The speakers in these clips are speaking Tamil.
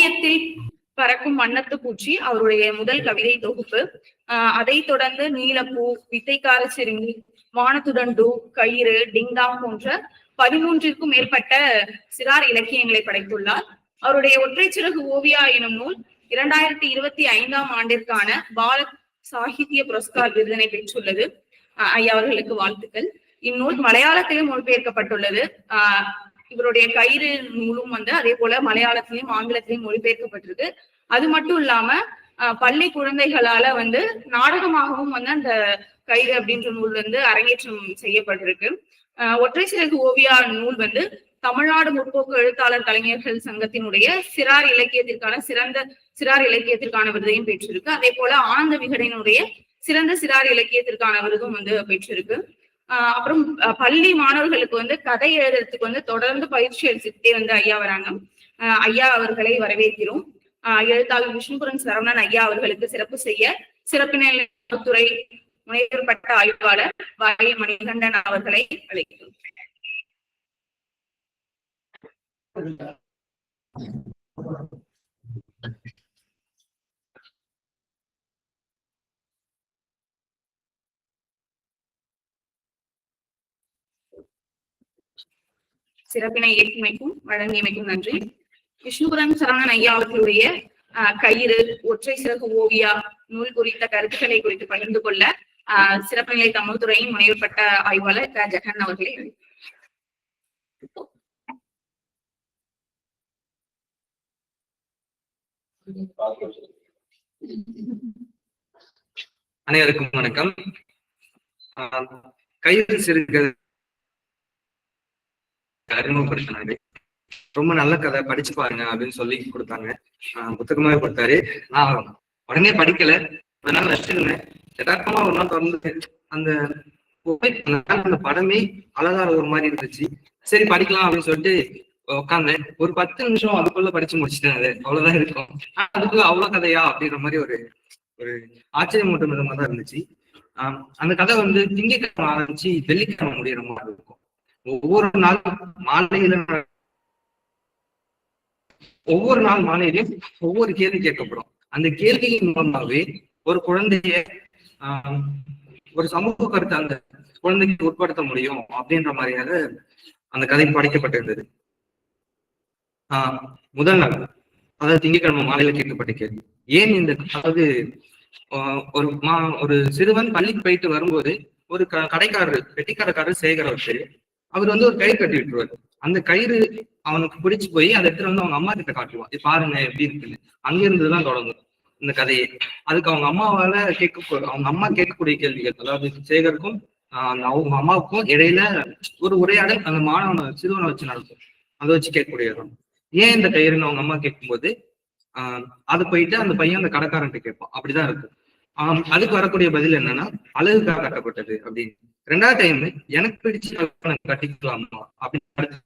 ஓவியத்தில் பறக்கும் வண்ணத்து பூச்சி அவருடைய முதல் கவிதை தொகுப்பு. அதை தொடர்ந்து நீலப்பூ, வித்தைக்கார சிறுமி, வானத்துடண்டு, கயிறு, டிங்டாங் போன்ற 13ற்கும் மேற்பட்ட சிறார் இலக்கியங்களை படைத்துள்ளார். அவருடைய ஒற்றை சிறகு ஓவியா எனும் நூல் 2025ஆம் ஆண்டிற்கான பாரத் சாகித்ய புரஸ்கார் விருதினை பெற்றுள்ளது. ஐயா அவர்களுக்கு வாழ்த்துக்கள். இந்நூல் மலையாளத்திலும் மொழிபெயர்க்கப்பட்டுள்ளது. இவருடைய கயிறு நூலும் அதே போல மலையாளத்திலையும் ஆங்கிலத்திலையும் மொழிபெயர்க்கப்பட்டிருக்கு. அது மட்டும் இல்லாம பள்ளி குழந்தைகளால நாடகமாகவும் அந்த கயிறு அப்படின்ற நூல் அரங்கேற்றம் செய்யப்பட்டிருக்கு. ஒற்றை சிறகு ஓவியா நூல் தமிழ்நாடு முற்போக்கு எழுத்தாளர் கலைஞர்கள் சங்கத்தினுடைய சிறார் இலக்கியத்திற்கான விருதையும் பெற்றிருக்கு. அதே போல ஆனந்த விகடனுடைய சிறந்த சிறார் இலக்கியத்திற்கான விருதும் பெற்றிருக்கு. அப்புறம் பள்ளி மாணவர்களுக்கு கதை எழுதுறதுக்கு தொடர்ந்து பயிற்சி அளிச்சுட்டே ஐயா வராங்க. ஐயா அவர்களை வரவேற்கிறோம். எழுத்தாளர் விஷ்ணுபுரம் சரவணன் ஐயா அவர்களுக்கு சிறப்பு செய்ய சிறப்பினர் துறை முனைவர் பட்ட ஆய்வாளர் வாய மணிகண்டன் அவர்களை அழைக்கிறோம். சிறப்பினை ஏற்றுமைக்கும் வழங்கியமைக்கும் நன்றி. விஷ்ணுபுரம் சரவணன் ஐயா அவர்களுடைய கயிறு ஒற்றை சிறகு ஓவியா நூல் குறித்த கருத்துக்களை குறித்து பகிர்ந்து கொள்ள சிறப்புநிலை தமிழ் துறையின் முனைவர் பட்ட ஆய்வாளர் ஜெகன் அவர்களை அனைவருக்கும் வணக்கம். கயிறு சிறுகள் அறிமுகப்படுத்தினாரு. ரொம்ப நல்ல கதை, படிச்சு பாருங்க அப்படின்னு சொல்லி கொடுத்தாங்க. புத்தகமாவே கொடுத்தாரு. நான் உடனே படிக்கல, அதனால வச்சிருந்தேன். யதார்த்தமா ஒரு நாள் தொடர்ந்து அந்த படமே அழகான ஒரு மாதிரி இருந்துச்சு. சரி படிக்கலாம் அப்படின்னு சொல்லிட்டு உட்காந்தேன். ஒரு 10 நிமிஷம் அதுக்குள்ள படிச்சு முடிச்சுட்டேன். அது அவ்வளவுதான் இருக்கும். அதுக்குள்ள அவ்வளவு கதையா அப்படின்ற மாதிரி ஒரு ஆச்சரியமூட்டும் விதமா தான் இருந்துச்சு. அந்த கதை திங்கட்கிழமை ஆரம்பிச்சு வெள்ளிக்கிழமை முடியிற மாதிரி இருக்கும். ஒவ்வொரு நாள் மாலையிலும் ஒவ்வொரு கேள்வி கேட்கப்படும். அந்த கேள்வியின் மூலமாவே ஒரு குழந்தைய ஒரு சமூக கருத்தை அந்த குழந்தைக்கு உட்படுத்த முடியும் அப்படின்ற மாதிரியாக அந்த கதை படிக்கப்பட்டிருந்தது. முதல் நாள், அதாவது திங்கட்கிழமை மாலையில கேட்கப்பட்ட கேள்வி, ஏன் இந்த அதாவது ஒரு சிறுவன் பள்ளிக்கு போயிட்டு வரும்போது ஒரு கடைக்காரர் பெட்டிக்கடைக்காரர் சேகரவர் அவர் ஒரு கயிறு கட்டி விட்டுருவாரு. அந்த கயிறு அவனுக்கு பிடிச்சு போய் அதை எடுத்துட்டு அவங்க அம்மா கிட்ட காட்டுவான். பாருங்க எப்படி இருக்குன்னு. அங்க இருந்துதான் தொடங்கும் இந்த கதையை. அதுக்கு அவங்க அம்மாவால அவங்க அம்மா கேட்கக்கூடிய கேள்விகள், அதாவது சேகருக்கும் அவங்க அம்மாவுக்கும் இடையில ஒரு உரையாடல் அந்த சிறுவனை வச்சு நடக்கும். அதை வச்சு கேட்கக்கூடியதான். ஏன் இந்த கயிறுன்னு அவங்க அம்மா கேட்கும்போது அது போயிட்டு அந்த பையன் அந்த கடைக்காரன்ட்டு கேட்பான். அப்படிதான் இருக்கு. அதுக்கு வரக்கூடிய பதில் என்னன்னா, அழகுக்காக கட்டப்பட்டது அப்படின்னு. 2வது டைம் எனக்கு பிடிச்சு கட்டிக்கலாமா அப்படின்னு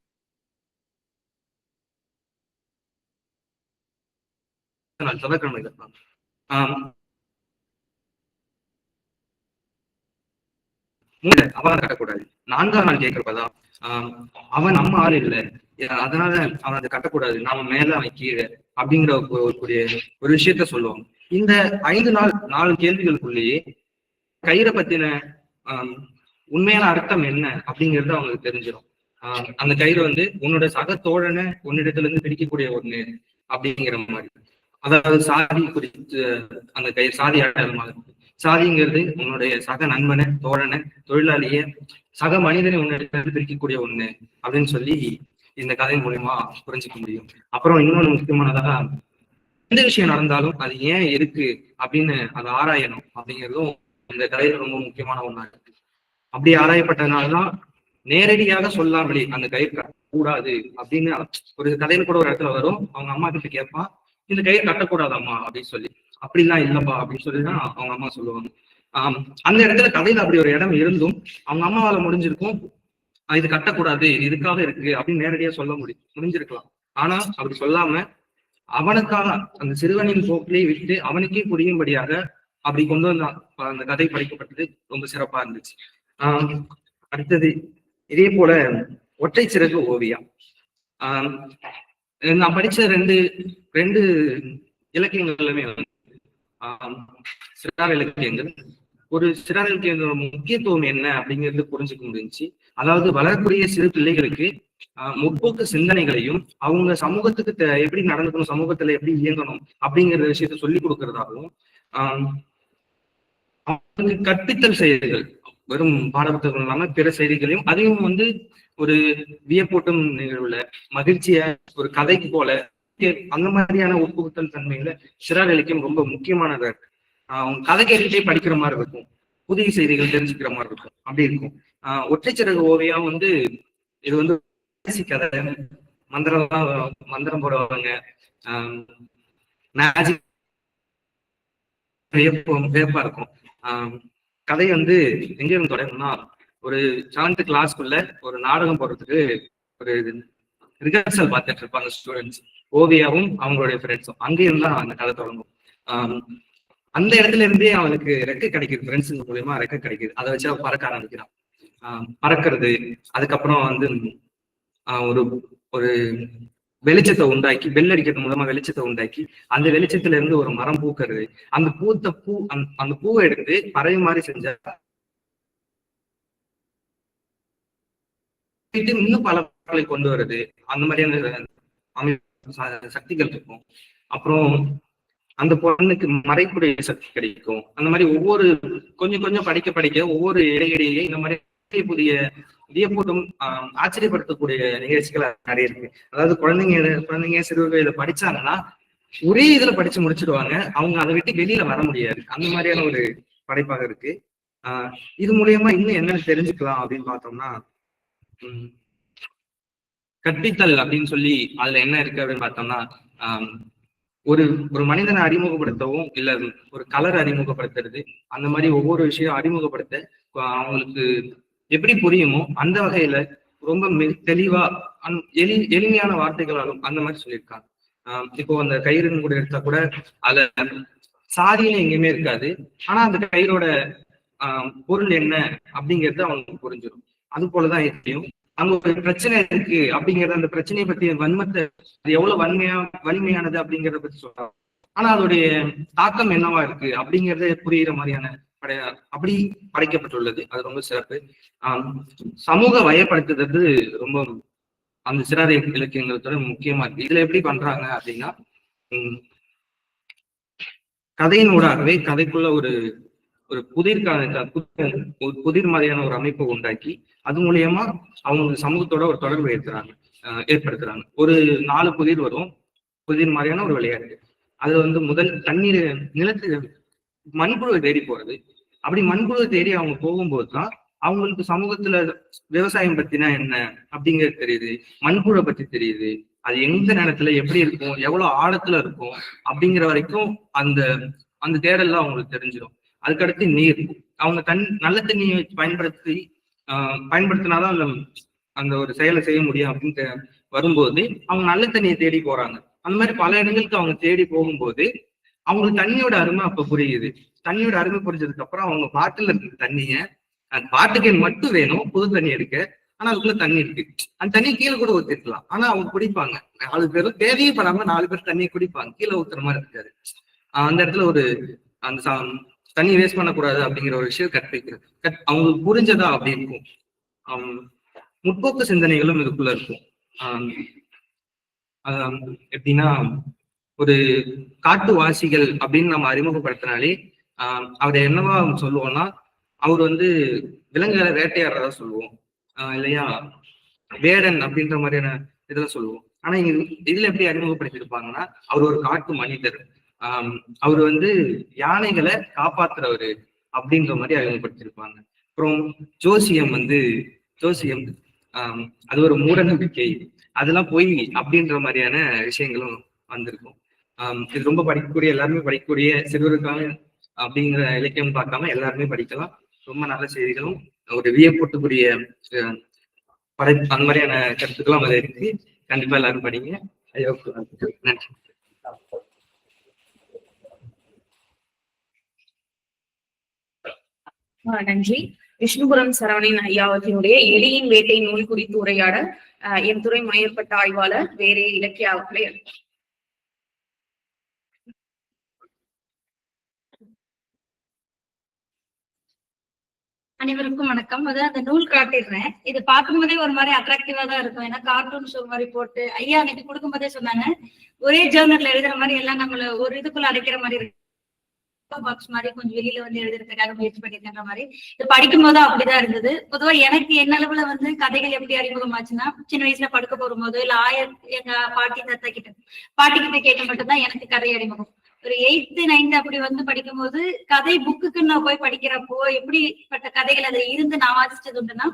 செவ்வாய்க்கிழமை கட்டலாம். அவன் கட்டக்கூடாது. 4ஆம் நாள் கேட்கிறப்பதான் அவன் நம்ம ஆள் இல்லை, அதனால அவன் அதை கட்டக்கூடாது, நாம மேல அவன் கீழே அப்படிங்கிற ஒரு விஷயத்த சொல்லுவாங்க. இந்த 5 நாள் 4 கேள்விகளுக்குள்ளேயே கயிறை பத்தின உண்மையான அர்த்தம் என்ன அப்படிங்கிறது அவங்களுக்கு தெரிஞ்சிடும். அந்த கயிறு உன்னோட சக தோழனை உன்னிடத்துல இருந்து பிரிக்கக்கூடிய ஒண்ணு அப்படிங்கிற மாதிரி. அதாவது சாதி குறித்து அந்த கயிறு சாதி அடையாளமாக, சாதிங்கிறது உன்னுடைய சக நண்பனை, தோழனை, தொழிலாளிய, சக மனிதனை உன்னிடத்துல இருந்து பிரிக்கக்கூடிய ஒண்ணு அப்படின்னு சொல்லி இந்த கதை மூலியமா புரிஞ்சுக்க முடியும். அப்புறம் இன்னொன்னு முக்கியமானதாக, எந்த விஷயம் நடந்தாலும் அது ஏன் இருக்கு அப்படின்னு அதை ஆராயணும் அப்படிங்கிறதும் இந்த கதையில ரொம்ப முக்கியமான ஒண்ணா இருக்கு. அப்படி ஆராயப்பட்டதுனாலதான் நேரடியாக சொல்லாமலே அந்த கயிறு கூடாது அப்படின்னு ஒரு கதையில கூட ஒரு இடத்துல வரும். அவங்க அம்மா கிட்ட கேட்பான், இந்த கயிறு கட்டக்கூடாதாம்மா அப்படின்னு சொல்லி. அப்படிலாம் இல்லப்பா அப்படின்னு சொல்லிதான் அவங்க அம்மா சொல்லுவாங்க. அந்த இடத்துல கதையில அப்படி ஒரு இடம் இருந்தும் அவங்க அம்மாவால முடிஞ்சிருக்கும், இது கட்டக்கூடாது, இது இதுக்காக இருக்கு அப்படின்னு நேரடியா சொல்ல முடிஞ்சிருக்கலாம். ஆனா அப்படி சொல்லாம அவனுக்காக அந்த சிறுவனின் போக்கிலே விட்டு அவனுக்கே புரியும்படியாக அப்படி கொண்டு வந்த அந்த கதை படிக்கப்பட்டது ரொம்ப சிறப்பா இருந்துச்சு. அடுத்தது இதே போல ஒற்றை சிறகு ஓவியா. நான் படிச்ச ரெண்டு ரெண்டு இலக்கியங்களுமே சிறார் இலக்கியங்கள். ஒரு சிறார் இலக்கியங்களோட முக்கியத்துவம் என்ன அப்படிங்கிறது புரிஞ்சுக்க முடிஞ்சுச்சு. அதாவது வளரக்கூடிய சிறு பிள்ளைகளுக்கு முற்போக்கு சிந்தனைகளையும் அவங்க சமூகத்துக்கு எப்படி நடந்துக்கணும், சமூகத்துல எப்படி இயங்கணும் அப்படிங்கிற விஷயத்த சொல்லி கொடுக்கறதாகவும் அவங்களுக்கு கற்பித்தல் செய்திகள் வெறும் பாடப்புத்தகம் இல்லாம பிற செய்திகளையும் அதையும் ஒரு வியப்பூட்டும் நிகழ்வுல மகிழ்ச்சிய ஒரு கதைக்கு போல அந்த மாதிரியான உட்புகுத்தல் தன்மையில சிறார் இலக்கியம் ரொம்ப முக்கியமானதா இருக்கு. அவங்க கதை கேட்டுட்டே படிக்கிற மாதிரி இருக்கும், புதிய செய்திகள் தெரிஞ்சுக்கிற மாதிரி இருக்கும், அப்படி இருக்கும். ஒற்றைச்சிறகு ஓவியம் இது கதை மந்திரம் போடுவாங்க, வியப்பா இருக்கும். கதை எங்க இருந்து தொடங்கும்னா, ஒரு 7th கிளாஸ்க்குள்ள ஒரு நாடகம் போடுறதுக்கு ஒரு ரிஹர்சல் பார்த்துட்டு இருப்பாங்க ஸ்டூடெண்ட்ஸ், ஓவியாவும் அவங்களுடைய ஃப்ரெண்ட்ஸும். அங்க இருந்தா அந்த கதை தொடங்கும். அந்த இடத்துல இருந்தே அவனுக்கு ரெக்கை கிடைக்குது, ஃப்ரெண்ட்ஸுங்க மூலியமா ரெக்கை கிடைக்குது. அதை வச்சு அவன் பறக்க ஆரம்பிக்கிறான். பறக்கிறது, அதுக்கப்புறம் ஒரு ஒரு வெளிச்சத்தை உண்டாக்கி, பெல் அடிக்கிறது மூலமா வெளிச்சத்தை உண்டாக்கி, அந்த வெளிச்சத்துல இருந்து ஒரு மரம் பூக்கிறது. அந்த அந்த பூவை எடுத்து பறவை மாதிரி செஞ்சா இன்னும் பல பறவை கொண்டு வருது. அந்த மாதிரியான சக்திகள் இருக்கும். அப்புறம் அந்த பொண்ணுக்கு மறைக்கூடிய சக்தி கிடைக்கும். அந்த மாதிரி ஒவ்வொரு கொஞ்சம் கொஞ்சம் படிக்க ஒவ்வொரு இடையிடையே இந்த மாதிரி புதிய வியப்பூட்டும் ஆச்சரியப்படுத்தக்கூடிய நிகழ்ச்சிகள் நிறைய இருக்கு. அதாவது குழந்தைங்க சிறுவர்கள் இதை படிச்சாங்கன்னா ஒரே இதுல படிச்சு முடிச்சிடுவாங்க, அவங்க அதை விட்டு வெளியில வர முடியாது. அந்த மாதிரியான ஒரு படைப்பாக இருக்கு. இது மூலியமா இன்னும் என்ன தெரிஞ்சுக்கலாம் அப்படின்னு பார்த்தோம்னா, கற்பித்தல் அப்படின்னு சொல்லி அதுல என்ன இருக்கு அப்படின்னு பார்த்தோம்னா, ஒரு மனிதனை அறிமுகப்படுத்தவும் இல்ல ஒரு கலர் அறிமுகப்படுத்துறது, அந்த மாதிரி ஒவ்வொரு விஷயம் அறிமுகப்படுத்த அவங்களுக்கு எப்படி புரியுமோ அந்த வகையில ரொம்ப தெளிவா எளிமையான வார்த்தைகளாலும் அந்த மாதிரி சொல்லியிருக்காங்க. இப்போ அந்த கயிறுன்னு கூட எடுத்தா கூட அதுல சாதின்னு எங்கேயுமே இருக்காது, ஆனா அந்த கயிறோட பொருள் என்ன அப்படிங்கிறது அவங்களுக்கு புரிஞ்சிடும். அது போலதான் எப்படியும் அங்க ஒரு பிரச்சனை இருக்கு அப்படிங்கறது, அந்த பிரச்சனையை பத்தி வன்மத்தை அது எவ்வளவு வலிமையானது அப்படிங்கிறத பத்தி சொல்றாங்க. ஆனா அதோடைய தாக்கம் என்னவா இருக்கு அப்படிங்கறத புரியுற மாதிரியான அப்படி படைக்கப்பட்டுள்ளது. அது ரொம்ப சிறப்பு. சமூக வயப்படுத்துறது ரொம்ப அந்த சிறார் இலக்கியங்களோட முக்கியமா இருக்கு. இதுல எப்படி பண்றாங்க அப்படின்னா, கதையின் ஊடாகவே கதைக்குள்ள ஒரு புதிர் மாதிரியான ஒரு அமைப்பை உண்டாக்கி அது மூலியமா அவங்க சமூகத்தோட ஒரு தொடர்பு ஏற்படுத்துறாங்க. ஒரு 4 புதிர் வரும், புதிர் மாதிரியான ஒரு விளையாட்டு. அது முதல் தண்ணீர் நிலத்து மண்புழுவை தேடி போறது. அப்படி மண்புழுவை தேடி அவங்க போகும்போதுதான் அவங்களுக்கு சமூகத்துல விவசாயம் பத்தினா என்ன அப்படிங்கிறது தெரியுது, மண்புழை பத்தி தெரியுது, அது எந்த நேரத்துல எப்படி இருக்கும், எவ்வளவு ஆழத்துல இருக்கும் அப்படிங்கிற வரைக்கும் அந்த தேடல்லாம் அவங்களுக்கு தெரிஞ்சிடும். அதுக்கடுத்து நீர், அவங்க நல்ல தண்ணியை பயன்படுத்தினாதான் அந்த ஒரு செயலை செய்ய முடியும் அப்படின்னு வரும்போது அவங்க நல்ல தண்ணியை தேடி போறாங்க. அந்த மாதிரி பல இடங்களுக்கு அவங்க தேடி போகும்போது அவங்களுக்கு தண்ணியோட அருமை அப்ப புரியுது. தண்ணியோட அருமை புரிஞ்சதுக்கு அப்புறம் அவங்க பாட்டில் இருக்க தண்ணிய, அந்த பாட்டுக்கு மட்டும் வேணும் புது தண்ணி எடுக்க, ஆனா அதுக்குள்ள தண்ணி இருக்கு, அந்த தண்ணி கீழே கூட ஊத்திருக்கலாம், ஆனா அவங்க குடிப்பாங்க. 4 பேரும் தேவையே படாம 4 பேர் தண்ணியை குடிப்பாங்க, கீழே ஊத்துற மாதிரி இருக்காது. அந்த இடத்துல அந்த தண்ணி வேஸ்ட் பண்ணக்கூடாது அப்படிங்கிற ஒரு விஷயம் கற்பிக்கிறது. அவங்களுக்கு புரிஞ்சதா அப்படி இருக்கும். முற்போக்கு சிந்தனைகளும் இதுக்குள்ள இருக்கும். எப்படின்னா, ஒரு காட்டுவாசிகள் அப்படின்னு நம்ம அறிமுகப்படுத்தினாலே அவரை என்னவா சொல்லுவோம்னா, அவர் விலங்குகளை வேட்டையாடுறதா சொல்லுவோம் இல்லையா, வேடன் அப்படின்ற மாதிரியான இதெல்லாம் சொல்லுவோம். ஆனா இதுல எப்படி அறிமுகப்படுத்திருப்பாங்கன்னா, அவர் ஒரு காட்டு மனிதர், அவர் யானைகளை காப்பாத்துறவரு அப்படின்ற மாதிரி அறிமுகப்படுத்திருப்பாங்க. அப்புறம் ஜோசியம் அது ஒரு மூட நம்பிக்கை, அதெல்லாம் பொய் அப்படின்ற மாதிரியான விஷயங்களும் வந்திருக்கும். இது ரொம்ப படிக்கக்கூடிய, எல்லாருமே படிக்கக்கூடிய, சிறுவருக்கான அப்படிங்கிற இலக்கியம் பார்க்காம எல்லாருமே படிக்கலாம். ரொம்ப நல்ல செய்திகளும் ஒரு வியப்பூட்டக்கூடிய அந்த மாதிரியான கருத்துக்களும் அதுல இருக்கு. கண்டிப்பா எல்லாரும் படிங்க. நன்றி. நன்றி. விஷ்ணுபுரம் சரவணன் ஐயா அவர்களுடைய எலியின் வேட்டை நூல் குறித்து உரையாட என் துறை முனையப்பட்ட ஆய்வாளர் வேறு இலக்கிய ஆய்வாளர். அனைவருக்கும் வணக்கம். அந்த நூல் காட்டிடுறேன். இது பார்க்கும் போதே ஒரு மாதிரி அட்ராக்டிவா தான் இருக்கும். ஏன்னா கார்ட்டூன் ஷோ மாதிரி போட்டு ஐயா அன்னைக்கு கொடுக்கும் போதே சொன்னாங்க, ஒரே ஜேர்னல்ல எழுதுற மாதிரி எல்லாம் நம்மள ஒரு இதுக்குள்ள அடைக்கிற மாதிரி இருக்கு, பாக்ஸ் மாதிரி கொஞ்சம் வெளியில வந்து எழுதுறதுக்காக முயற்சி பண்ணிருக்கின்ற மாதிரி. இது படிக்கும் போது அப்படிதான் இருந்தது. பொதுவா எனக்கு என்ன அளவுல வந்து கதைகள் எப்படி அறிமுகமாச்சுன்னா, சின்ன வயசுல படுக்க போகும்போதோ இல்ல எங்க பாட்டி தாத்தா கிட்ட கேட்க மட்டும்தான் எனக்கு கதை அறிமுகம். ஒரு 8th 9th அப்படி வந்து படிக்கும் போது கதை புக்குக்கு நான் போய் படிக்கிறப்போ எப்படிப்பட்ட கதைகள் அதுல இருந்து நான் வாசிச்சது உண்டுன்னா,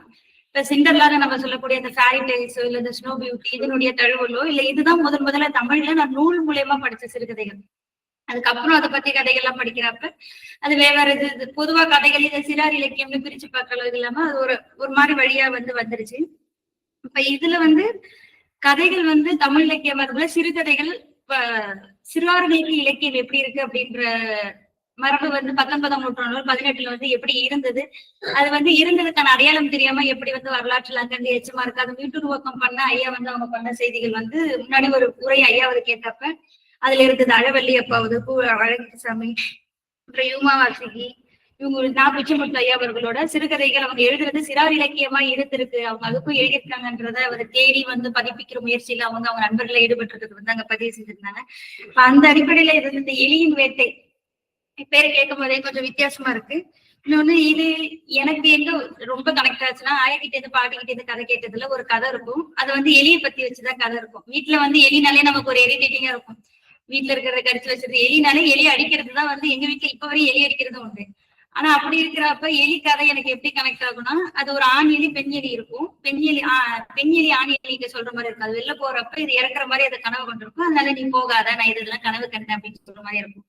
இப்ப சிண்டர்லாக நம்ம சொல்லக்கூடிய அந்த ஃபேரி டெய்ல்ஸோ இல்ல இந்த ஸ்னோ பியூட்டி இதனுடைய தழுவலோ இல்ல இதுதான் முதல்ல தமிழ்ல நான் நூல் மூலியமா படிச்ச சிறுகதைகள். அதுக்கப்புறம் அதை பத்தி கதைகள்லாம் படிக்கிறப்ப அது வேற இது பொதுவா கதைகள் இதை சிறார் இலக்கியம்னு பிரிச்சு பார்க்கல, இது இல்லாம அது ஒரு மாதிரி வழியா வந்துருச்சு. இப்ப இதுல வந்து கதைகள் வந்து தமிழ் இலக்கியம் அதுல சிறுகதைகள் சிறார்களுக்கு இலக்கியம் எப்படி இருக்கு அப்படின்ற மரபு வந்து 19ஆம் நூற்றாண்டு 18ல வந்து எப்படி இருந்தது, அது வந்து இருந்ததுக்கான அடையாளம் தெரியாம எப்படி வந்து வரலாற்றுல அங்கிருந்து எச்சமா இருக்கு. அது மீட்டுருவாக்கம் பண்ண ஐயா வந்து அவங்க பண்ண செய்திகள் வந்து முன்னாடி ஒரு உரை ஐயாவது கேட்டப்ப அதுல இருந்தது அழவள்ளி அப்பாவது அழகிசாமி அப்புறம் யூமா வாசிகி இவங்க நான் பிச்சைமுத்து ஐயா அவர்களோட சிறுகதைகள் அவங்க எழுதுறது சிறார் இலக்கியமா இருந்திருக்கு, அவங்க அதுக்கும் எழுதியிருக்காங்கன்றத அவர் தேடி வந்து பதிப்பிக்கிற முயற்சியில அவங்க நண்பர்களை ஈடுபட்டு வந்து அங்க பதிவு செஞ்சிருந்தாங்க. அந்த அடிப்படையில இது இந்த எலியின் வேட்டை பேரை கேட்கும் போதே கொஞ்சம் வித்தியாசமா இருக்கு. இன்னொன்னு இது எனக்கு எங்க ரொம்ப கனெக்ட் ஆச்சுன்னா, ஆயக்கிட்ட இருந்து பாட்டிக்கிட்ட இருந்து கதை கேட்டதுல ஒரு கதை இருக்கும். அது வந்து எலியை பத்தி வச்சுதான் கதை இருக்கும். வீட்டுல வந்து எலினாலே நமக்கு ஒரு இரிட்டேட்டிங்கா இருக்கும். வீட்டுல இருக்கிறத கடிச்சு வச்சிருது, எலினாலே எலி அடிக்கிறதுதான் வந்து எங்க வீட்டுல இப்ப வரையும் எலி அடிக்கிறது உண்டு. ஆனா அப்படி இருக்கிறப்ப எலி கதை எனக்கு எப்படி கனெக்ட் ஆகும்னா, அது ஒரு ஆண் எலி பெண் எலி இருக்கும். பெண் எலி ஆண் எலிக்கு சொல்ற மாதிரி இருக்கும். அது வெளில போறப்ப இது இறக்குற மாதிரி அதை கனவு கொண்டிருக்கும். அதனால நீ போகாத, நான் இதெல்லாம் கனவு கண்டேன் அப்படின்னு சொல்ற மாதிரி இருக்கும்.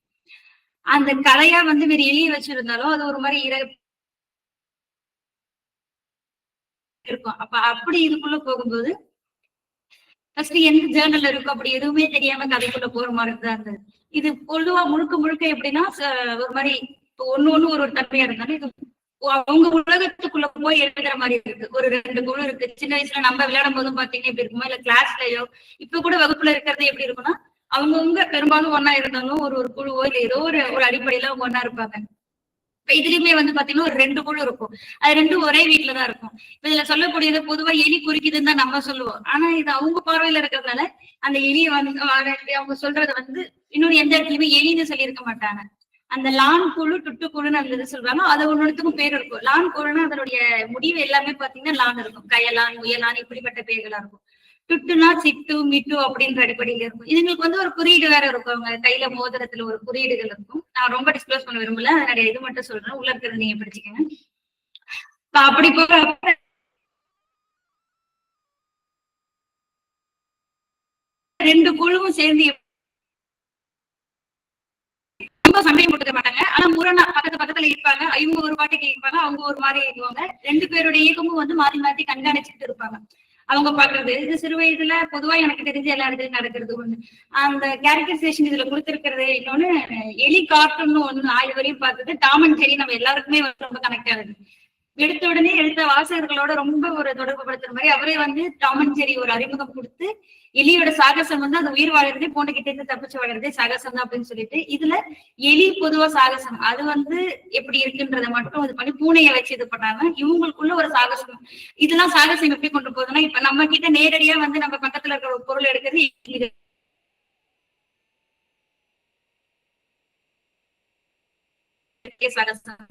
அந்த கதையா வந்து வேற எலியை வச்சிருந்தாலும் அது ஒரு மாதிரி இருக்கும். அப்ப அப்படி இதுக்குள்ள போகும்போது ஃபர்ஸ்ட் எந்த ஜேர்னல்ல இருக்கும் அப்படி எதுவுமே தெரியாம கதைக்குள்ள போற மாதிரி தான் இருந்தது. இது பொதுவா முழுக்க எப்படின்னா ஒரு மாதிரி ஒண்ணு ஒரு தன்மையா இருந்தாலும் இது அவங்க உலகத்துக்குள்ள போய் எழுதுற மாதிரி இருக்கு. ஒரு 2 குழு இருக்கு. சின்ன வயசுல நம்ம விளையாடும் போதும் பாத்தீங்கன்னா எப்படி இருக்குமோ, இல்ல கிளாஸ்லயோ இப்ப கூட வகுப்புல இருக்கிறது எப்படி இருக்கும்னா, அவங்கவுங்க பெரும்பாலும் ஒன்னா இருந்தாலும் ஒரு குழுவோ இல்ல ஏதோ ஒரு அடிப்படையில அவங்க ஒன்னா இருப்பாங்க. இப்ப இதுலயுமே வந்து பாத்தீங்கன்னா ஒரு 2 குழு இருக்கும். அது 2 ஒரே வீட்டுலதான் இருக்கும். இதுல சொல்லக்கூடியது பொதுவா எலி குறிக்குதுன்னு தான் நம்ம சொல்லுவோம். ஆனா இது அவங்க பார்வையில இருக்கிறதுனால அந்த எலியை வந்து அவங்க சொல்றத வந்து இன்னொரு எந்த இடத்துலயுமே எலின்னு சொல்லியிருக்க மாட்டாங்க. அந்த லான் குழு டுட்டு குழுன்னு அந்த இது சொல்றாங்க. அது ஒன்னொன்னுக்கும் பேர் இருக்கும். லான் குழுன்னா அதனுடைய முடிவு எல்லாமே பாத்தீங்கன்னா லான் இருக்கும். கயலான் முயலான் இப்படிப்பட்ட பெயர்களா இருக்கும். டுட்டுனா சிட்டு மிட்டு அப்படின்ற அடிப்படையில இருக்கும். இதுங்களுக்கு வந்து ஒரு குறியீடு வேற இருக்கும். அவங்க கையில மோதிரத்துல ஒரு குறியீடுகள் இருக்கும். நான் ரொம்ப டிஸ்க்ளோஸ் பண்ண விரும்பல, அதனுடைய இது மட்டும் சொல்றேன், உள்ள இருக்கிறது நீங்க படிச்சுக்கங்க. அப்படி போறப்ப 2 குழுவும் சேர்ந்து சண்டையும் போட்டுக்க மாட்டாங்க. ஆனா முரணா பக்கத்துல இருப்பாங்க. இவங்க ஒரு பாட்டுக்கு இருப்பாங்க, அவங்க ஒரு மாதிரி இருக்குவாங்க. 2 பேருடைய இயக்கமும் வந்து மாத்தி கண்காணிச்சுட்டு இருப்பாங்க. அவங்க பாக்குறது இது சிறு வயதுல பொதுவா எனக்கு தெரிஞ்ச எல்லா இடத்துலயும் நடக்கிறது ஒண்ணு. அந்த கேரக்டரைசேஷன் இதுல கொடுத்திருக்கிறது இன்னொன்னு எலி கார்ட்டூன் ஒண்ணு ஆய்வு வரையும் பார்த்தது. டாம் அண்ட் ஜெர்ரி நம்ம எல்லாருக்குமே ரொம்ப கனெக்ட் ஆகுது. எடுத்த உடனே எழுத்த வாசகர்களோட ரொம்ப ஒரு தொடர்பு படுத்துற மாதிரி அவரே வந்து டாம் அண்ட் ஜெர்ரி ஒரு அறிமுகம் கொடுத்து எலியோட சாகசம் வந்து அது உயிர் வாழறதே பூண்டுகிட்ட இருந்து தப்பிச்சு வாழறதே சாகசம் தான் அப்படின்னு சொல்லிட்டு இதுல எலி பொதுவா சாகசம் அது வந்து எப்படி இருக்குன்றத மட்டும் இது பண்ணி பூனையை வச்சு இது பண்ணாம இவங்களுக்குள்ள ஒரு சாகசம். இதெல்லாம் சாகசம் எப்படி கொண்டு போகுதுன்னா, இப்ப நம்ம கிட்ட நேரடியா வந்து நம்ம பக்கத்துல இருக்கிற ஒரு பொருள் எடுக்கிறது சாகசம்.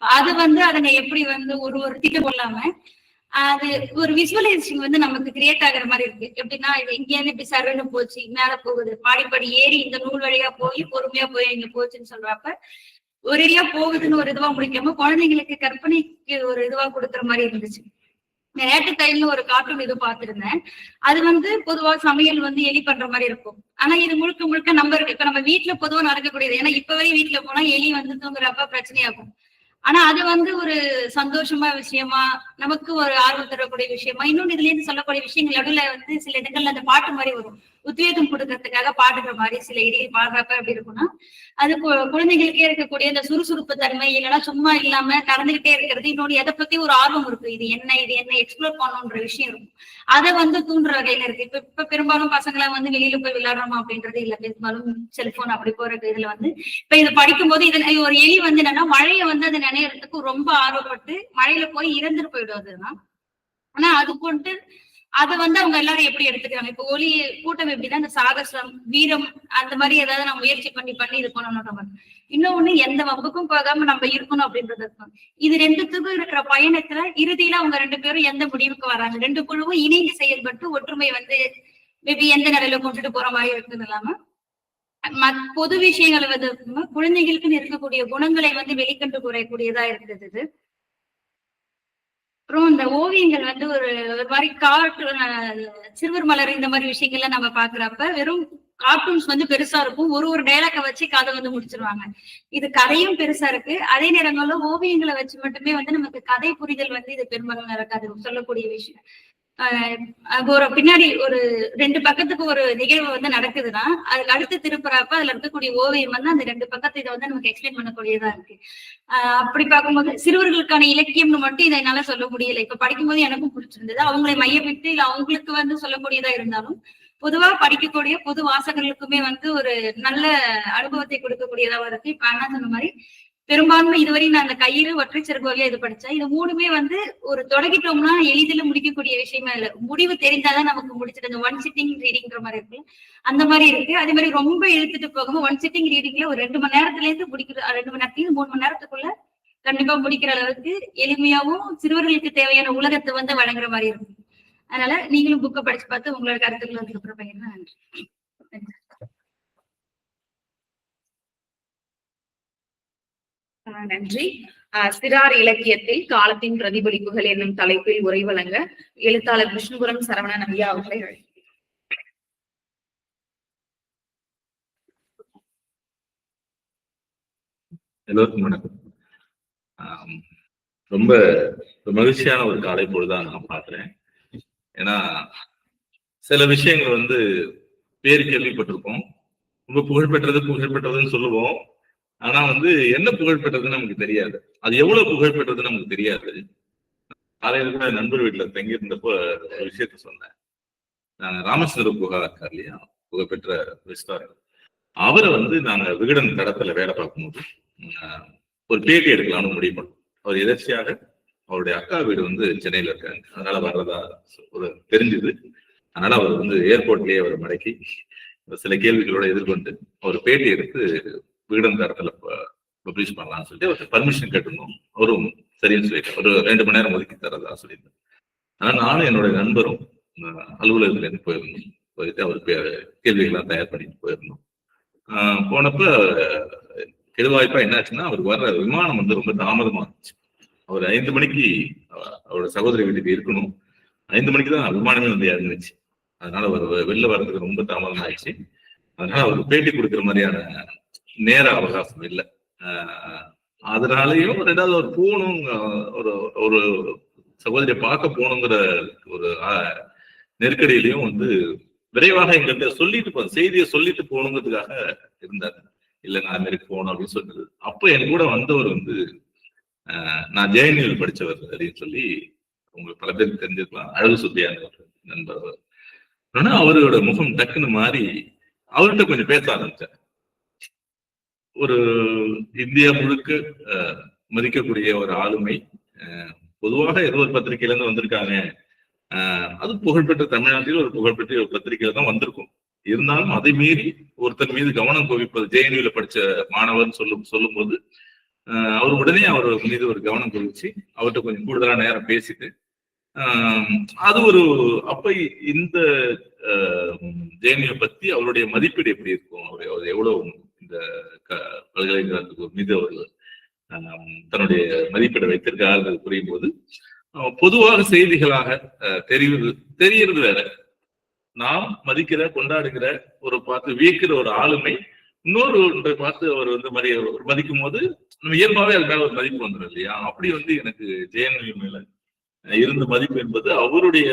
அது வந்து அதனை எப்படி வந்து ஒரு திட்டம் கொள்ளாம அது ஒரு விசுவலைசேஷன் வந்து நமக்கு கிரியேட் ஆகுற மாதிரி இருக்கு. எப்படின்னா இது இங்க இருந்து இப்படி சர்வன்னு போச்சு, மேல போகுது, பாடிப்படி ஏறி இந்த நூல் வழியா போய் பொறுமையா போய் இங்க போச்சுன்னு சொல்றப்ப ஒரேடியா போகுதுன்னு ஒரு இதுவா முடிக்காம குழந்தைங்களுக்கு கற்பனைக்கு ஒரு இதுவா கொடுக்குற மாதிரி இருந்துச்சு. நேட்டுக்கைன்னு ஒரு கார்ட்டூன் இது பார்த்திருந்தேன். அது வந்து பொதுவா சமையல் வந்து எலி பண்ற மாதிரி இருக்கும். ஆனா இது முழுக்க நம்ம இருக்கு. இப்ப நம்ம வீட்டுல பொதுவா நடக்கக்கூடியது. ஏன்னா இப்பவே வீட்டுல போனா எலி வந்து தூங்குறப்ப பிரச்சனையாகும். ஆனா அது வந்து ஒரு சந்தோஷமா விஷயமா, நமக்கு ஒரு ஆர்வம் தரக்கூடிய விஷயமா, இன்னொன்னு இதுல இருந்து சொல்லக்கூடிய விஷயங்கள் நடுவுல வந்து சில இடங்கள்ல அந்த பாட்டு மாதிரி வரும். உத்வேகம் கொடுக்கறதுக்காக பாடுற மாதிரி சில இடையில் பாடுறப்ப எப்படி இருக்கும்னா, அது குழந்தைகளுக்கே இருக்கக்கூடிய இந்த சுறுசுறுப்பு தன்மை, இல்லைன்னா சும்மா இல்லாம கறந்துகிட்டே இருக்கிறது, இன்னொன்று எதை பத்தி ஒரு ஆர்வம் இருக்கு, இது என்ன எக்ஸ்ப்ளோர் பண்ணணுன்ற விஷயம் இருக்கும். அதை தூண்டுற வகையில இருக்கு. இப்ப பெரும்பாலும் பசங்களாம் வெளியில போய் விளையாடுறோமா அப்படின்றது இல்ல, பெரும்பாலும் செல்போன் அப்படி போற இதுல இப்ப இதை படிக்கும் போது இதுல ஒரு எலி என்னன்னா மழையை அது நினைறதுக்கு ரொம்ப ஆர்வப்பட்டு மழையில போய் இறந்துட்டு போயிடுவதுதான். ஆனா அது கொண்டு அதை அவங்க எல்லாரும் எப்படி எடுத்துக்கிறாங்க, இப்ப ஒலி கூட்டம் எப்படின்னா இந்த சாகசம், வீரம் அந்த மாதிரி ஏதாவது நான் முயற்சி பண்ணி இது பண்ணணும். இன்னொன்னு எந்த வம்புக்கும் போகாம நம்ம இருக்கணும் அப்படின்றது இருக்கும். இது ரெண்டுத்துக்கும் இருக்கிற பயணத்துல இறுதியில அவங்க 2 பேரும் எந்த முடிவுக்கு வராங்க, 2 குழுவும் இணைந்து செயல்பட்டு ஒற்றுமை மேபி எந்த நிலையில கொண்டுட்டு போற மாதிரி இருக்குன்னு இல்லாம பொது விஷயங்களை குழந்தைகளுக்குன்னு இருக்கக்கூடிய குணங்களை வெளிக்கொண்டு குறையக்கூடியதா இருந்தது. அப்புறம் இந்த ஓவியங்கள் ஒரு மாதிரி சிறுவர் மலர் இந்த மாதிரி விஷயங்கள்லாம் நம்ம பாக்குறப்ப வெறும் கார்ட்டூன்ஸ் பெருசா இருக்கும், ஒரு டைலாக வச்சு கதை முடிச்சிருவாங்க. இது கதையும் பெருசா இருக்கு, அதே நேரங்கள்ல ஓவியங்களை வச்சு மட்டுமே நமக்கு கதை புரிதல் இது பெரும்பாலும் நடக்காது. சொல்லக்கூடிய விஷயம் ஒரு பின்னாடி ஒரு 2 பக்கத்துக்கு ஒரு நிகழ்வு நடக்குதுன்னா அதுக்கு அடுத்து திருப்புறப்ப அதுல இருக்கக்கூடிய ஓவியம் அந்த 2 பக்கத்தை இதை நமக்கு எக்ஸ்பிளைன் பண்ணக்கூடியதா இருக்கு. அப்படி பார்க்கும்போது சிறுவர்களுக்கான இலக்கியம்னு மட்டும் இதை என்னால சொல்ல முடியல. இப்ப படிக்கும்போது எனக்கும் பிடிச்சிருந்தது, அவங்களை மையமிட்டு இல்ல அவங்களுக்கு சொல்லக்கூடியதா இருந்தாலும் பொதுவா படிக்கக்கூடிய பொது வாசகர்களுக்குமே ஒரு நல்ல அனுபவத்தை கொடுக்கக்கூடியதா இருக்கு. இப்ப அண்ணா சொன்ன மாதிரி பெரும்பான்மை இதுவரை நான் அந்த கயிறு ஒற்றை சிறுகோவியா இது படிச்சேன். இது 3மே ஒரு தொடங்கிட்டோம்னா எளிதில முடிக்கக்கூடிய விஷயமா இல்ல, முடிவு தெரிந்தாதான் நமக்கு முடிச்சிட்டு அந்த 1 சிட்டிங் ரீடிங்கிற மாதிரி இருக்கு, அந்த மாதிரி இருக்கு. அதே மாதிரி ரொம்ப இழுத்துட்டு போகாம 1 சிட்டிங் ரீடிங்ல ஒரு 2 மணி நேரத்துல இருந்து முடிக்கிற 2 மணி நேரத்துல 3 மணி நேரத்துக்குள்ள கண்டிப்பா முடிக்கிற அளவுக்கு எளிமையாவும் சிறுவர்களுக்கு தேவையான உலகத்தை வழங்குற மாதிரி இருக்கு. அதனால நீங்களும் புக்கை படிச்சு பார்த்து உங்களோட கருத்துக்கள் அதுக்கப்புறம் பகிர்ந்தா நன்றி. நன்றி. சிறார் இலக்கியத்தில் காலத்தின் பிரதிபலிப்புகள் என்னும் தலைப்பில் உரை வழங்க எழுத்தாளர் விஷ்ணுபுரம் சரவணன் ஐயா அவர்களை அழைக்கிறேன். எல்லோருக்கும் வணக்கம். ரொம்ப மகிழ்ச்சியான ஒரு காலை பொழுதான் நான் பாக்குறேன். ஏன்னா சில விஷயங்கள் பேர் கேள்விப்பட்டிருக்கோம், ரொம்ப புகழ்பெற்றதுன்னு சொல்லுவோம். ஆனா என்ன புகழ்பெற்றதுன்னு நமக்கு தெரியாது, அது எவ்வளவு புகழ்பெற்றதுன்னு நமக்கு தெரியாது. காலையில கூட நண்பர் வீட்டுல தங்கியிருந்தப்போ ஒரு விஷயத்த சொன்னேன். ராமச்சந்திர குஹா இருக்கார் இல்லையா, புகழ்பெற்ற ரெஸ்டாரண்ட், அவரை நாங்க விகடன் தடத்துல வேலை பார்க்கும்போது ஒரு பேட்டி எடுக்கலாம்னு முடிவு பண்ணோம். அவர் எதர்ச்சியாக அவருடைய அக்கா வீடு சென்னையில இருக்காங்க, அதனால வர்றதா ஒரு தெரிஞ்சுது. அதனால அவர் ஏர்போர்ட்லயே அவர் மடக்கி சில கேள்விகளோட எதிர்கொண்டு ஒரு பேட்டி எடுத்து விகடன் தரத்துல பப்ளிஷ் பண்ணலாம்னு சொல்லிட்டு அவர் பர்மிஷன் கேட்டிருந்தோம். அவரும் சரின்னு சொல்லிட்டு ஒரு 2 மணி நேரம் ஒதுக்கி தரதா சொல்லியிருந்தேன். ஆனா நானும் என்னோட நண்பரும் அலுவலகத்துல இருந்து போயிருந்தோம். போயிட்டு அவர் கேள்விகள்லாம் தயார் பண்ணிட்டு போயிருந்தோம். போனப்ப கெடுவாய்ப்பா என்னாச்சுன்னா, அவருக்கு வர்ற விமானம் ரொம்ப தாமதமா இருந்துச்சு. அவர் 5 மணிக்கு அவரோட சகோதரி வீட்டுக்கு இருக்கணும், 5 மணிக்கு தான் விமானமே இறங்குச்சு. அதனால அவர் வெளில வர்றதுக்கு ரொம்ப தாமதம் ஆயிடுச்சு. அதனால அவருக்கு பேட்டி கொடுக்குற மாதிரியான நேர அவகாசம் இல்லை. அதனாலயும் 2வது ஒரு போகணும், ஒரு சகோதரியை பார்க்க போகணுங்கிற ஒரு நெருக்கடியிலையும் விரைவாக எங்கள்கிட்ட சொல்லிட்டு செய்தியை சொல்லிட்டு போகணுங்கிறதுக்காக இருந்தாரு. இல்ல நான் அமெரிக்கா போகணும் அப்படின்னு சொல்றது. அப்ப என் கூட வந்தவர் நான் ஜேஎன்யூவில் படிச்சவர் அப்படின்னு சொல்லி உங்களுக்கு பல பேருக்கு தெரிஞ்சிருக்கலாம், அழகு சுத்தியான ஒரு நண்பர். ஆனா அவரோட முகம் டக்குன்னு மாறி அவர்கிட்ட கொஞ்சம் பேச ஆரம்பிச்சேன். ஒரு இந்தியா முழுக்க மதிக்கக்கூடிய ஒரு ஆளுமை, பொதுவாக ஏதோ ஒரு பத்திரிகையில இருந்து வந்திருக்காங்க, அது புகழ்பெற்ற தமிழ்நாட்டில் ஒரு புகழ்பெற்ற ஒரு பத்திரிகையில தான் வந்திருக்கும். இருந்தாலும் அதை மீறி ஒருத்தர் மீது கவனம் குவிப்பது, ஜேஎன்யூல படிச்ச மாணவர் சொல்லும் போது அவர் உடனே அவர் மீது ஒரு கவனம் குவிச்சு அவர்கிட்ட கொஞ்சம் கூடுதலா நேரம் பேசிட்டு அது ஒரு அப்ப இந்த ஜேஎன்யூ பத்தி அவருடைய மதிப்பீடு எப்படி இருக்கும், அவர் எவ்வளவு இந்த பல்கலைக்கழகத்துக்கு மீது அவர் தன்னுடைய மதிப்பீடை வைத்திருக்காரு புரியும் போது பொதுவாக செய்திகளாக தெரியறது வேற, நாம் மதிக்கிற கொண்டாடுகிற ஒரு பார்த்து வியக்கிற ஒரு ஆளுமை இன்னொரு ஒன்றை பார்த்து அவர் மாதிரி மதிக்கும் போது நம்ம இயல்பாவே அது மேல ஒரு மதிப்பு வந்துடும் இல்லையா. அப்படி எனக்கு ஜேஎன்யூ மேல இருந்த மதிப்பு என்பது அவருடைய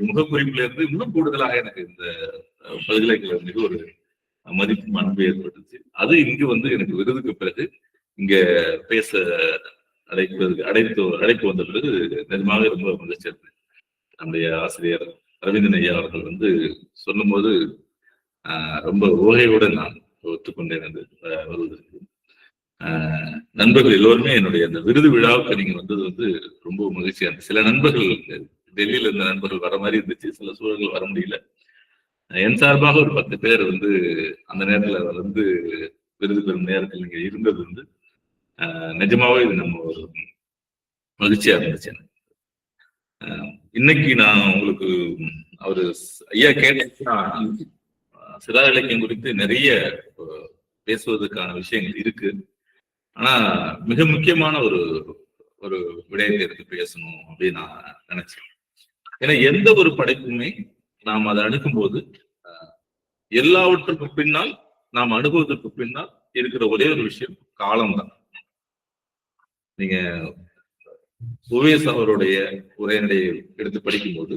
முகக்குறிப்புல இருந்து இன்னும் கூடுதலாக எனக்கு இந்த பல்கலைக்கழகம் மீது ஒரு மதிப்பு அன்பு ஏற்பட்டுச்சு. அது இங்கு வந்து எனக்கு விருதுக்கு பிறகு இங்க பேச அழைப்பு வந்த பிறகு நிஜமாக ரொம்ப மகிழ்ச்சி இருந்தது. நம்முடைய ஆசிரியர் ரவீந்திரன் ஐயா அவர்கள் வந்து சொல்லும் போது ரொம்ப ஓகையுடன் நான் ஒத்துக்கொண்டேன் அது வருவதற்கு. நண்பர்கள் எல்லோருமே என்னுடைய அந்த விருது விழாவுக்கு நீங்க வந்தது வந்து ரொம்ப மகிழ்ச்சியா இருந்துச்சு. சில நண்பர்கள் டெல்லியில இருந்த நண்பர்கள் வர மாதிரி இருந்துச்சு, சில சூழல்கள் வர முடியல. என் சார்பாக ஒரு 10 பேர் வந்து அந்த நேரத்துல வந்து விருது பெறும் நேரத்தில் நீங்க இருந்தது வந்து நிஜமாவே இது நம்ம ஒரு மகிழ்ச்சியா இருந்துச்சு. இன்னைக்கு நான் உங்களுக்கு அவரு ஐயா கேட்டா சிறார் இலக்கியம் குறித்து நிறைய பேசுவதற்கான விஷயங்கள் இருக்கு. ஆனா மிக முக்கியமான ஒரு விடயத்தை எடுத்து பேசணும் அப்படின்னு நான் நினைச்சேன். ஏன்னா எந்த ஒரு படைப்புமே நாம் அதை அணுகும் போது எல்லாவற்றுக்கும் பின்னால் நாம் அனுபவத்திற்கு பின்னால் இருக்கிற ஒரே ஒரு விஷயம் காலம்தான். நீங்க ஓவியஸ் அவருடைய உரைநடையை எடுத்து படிக்கும்போது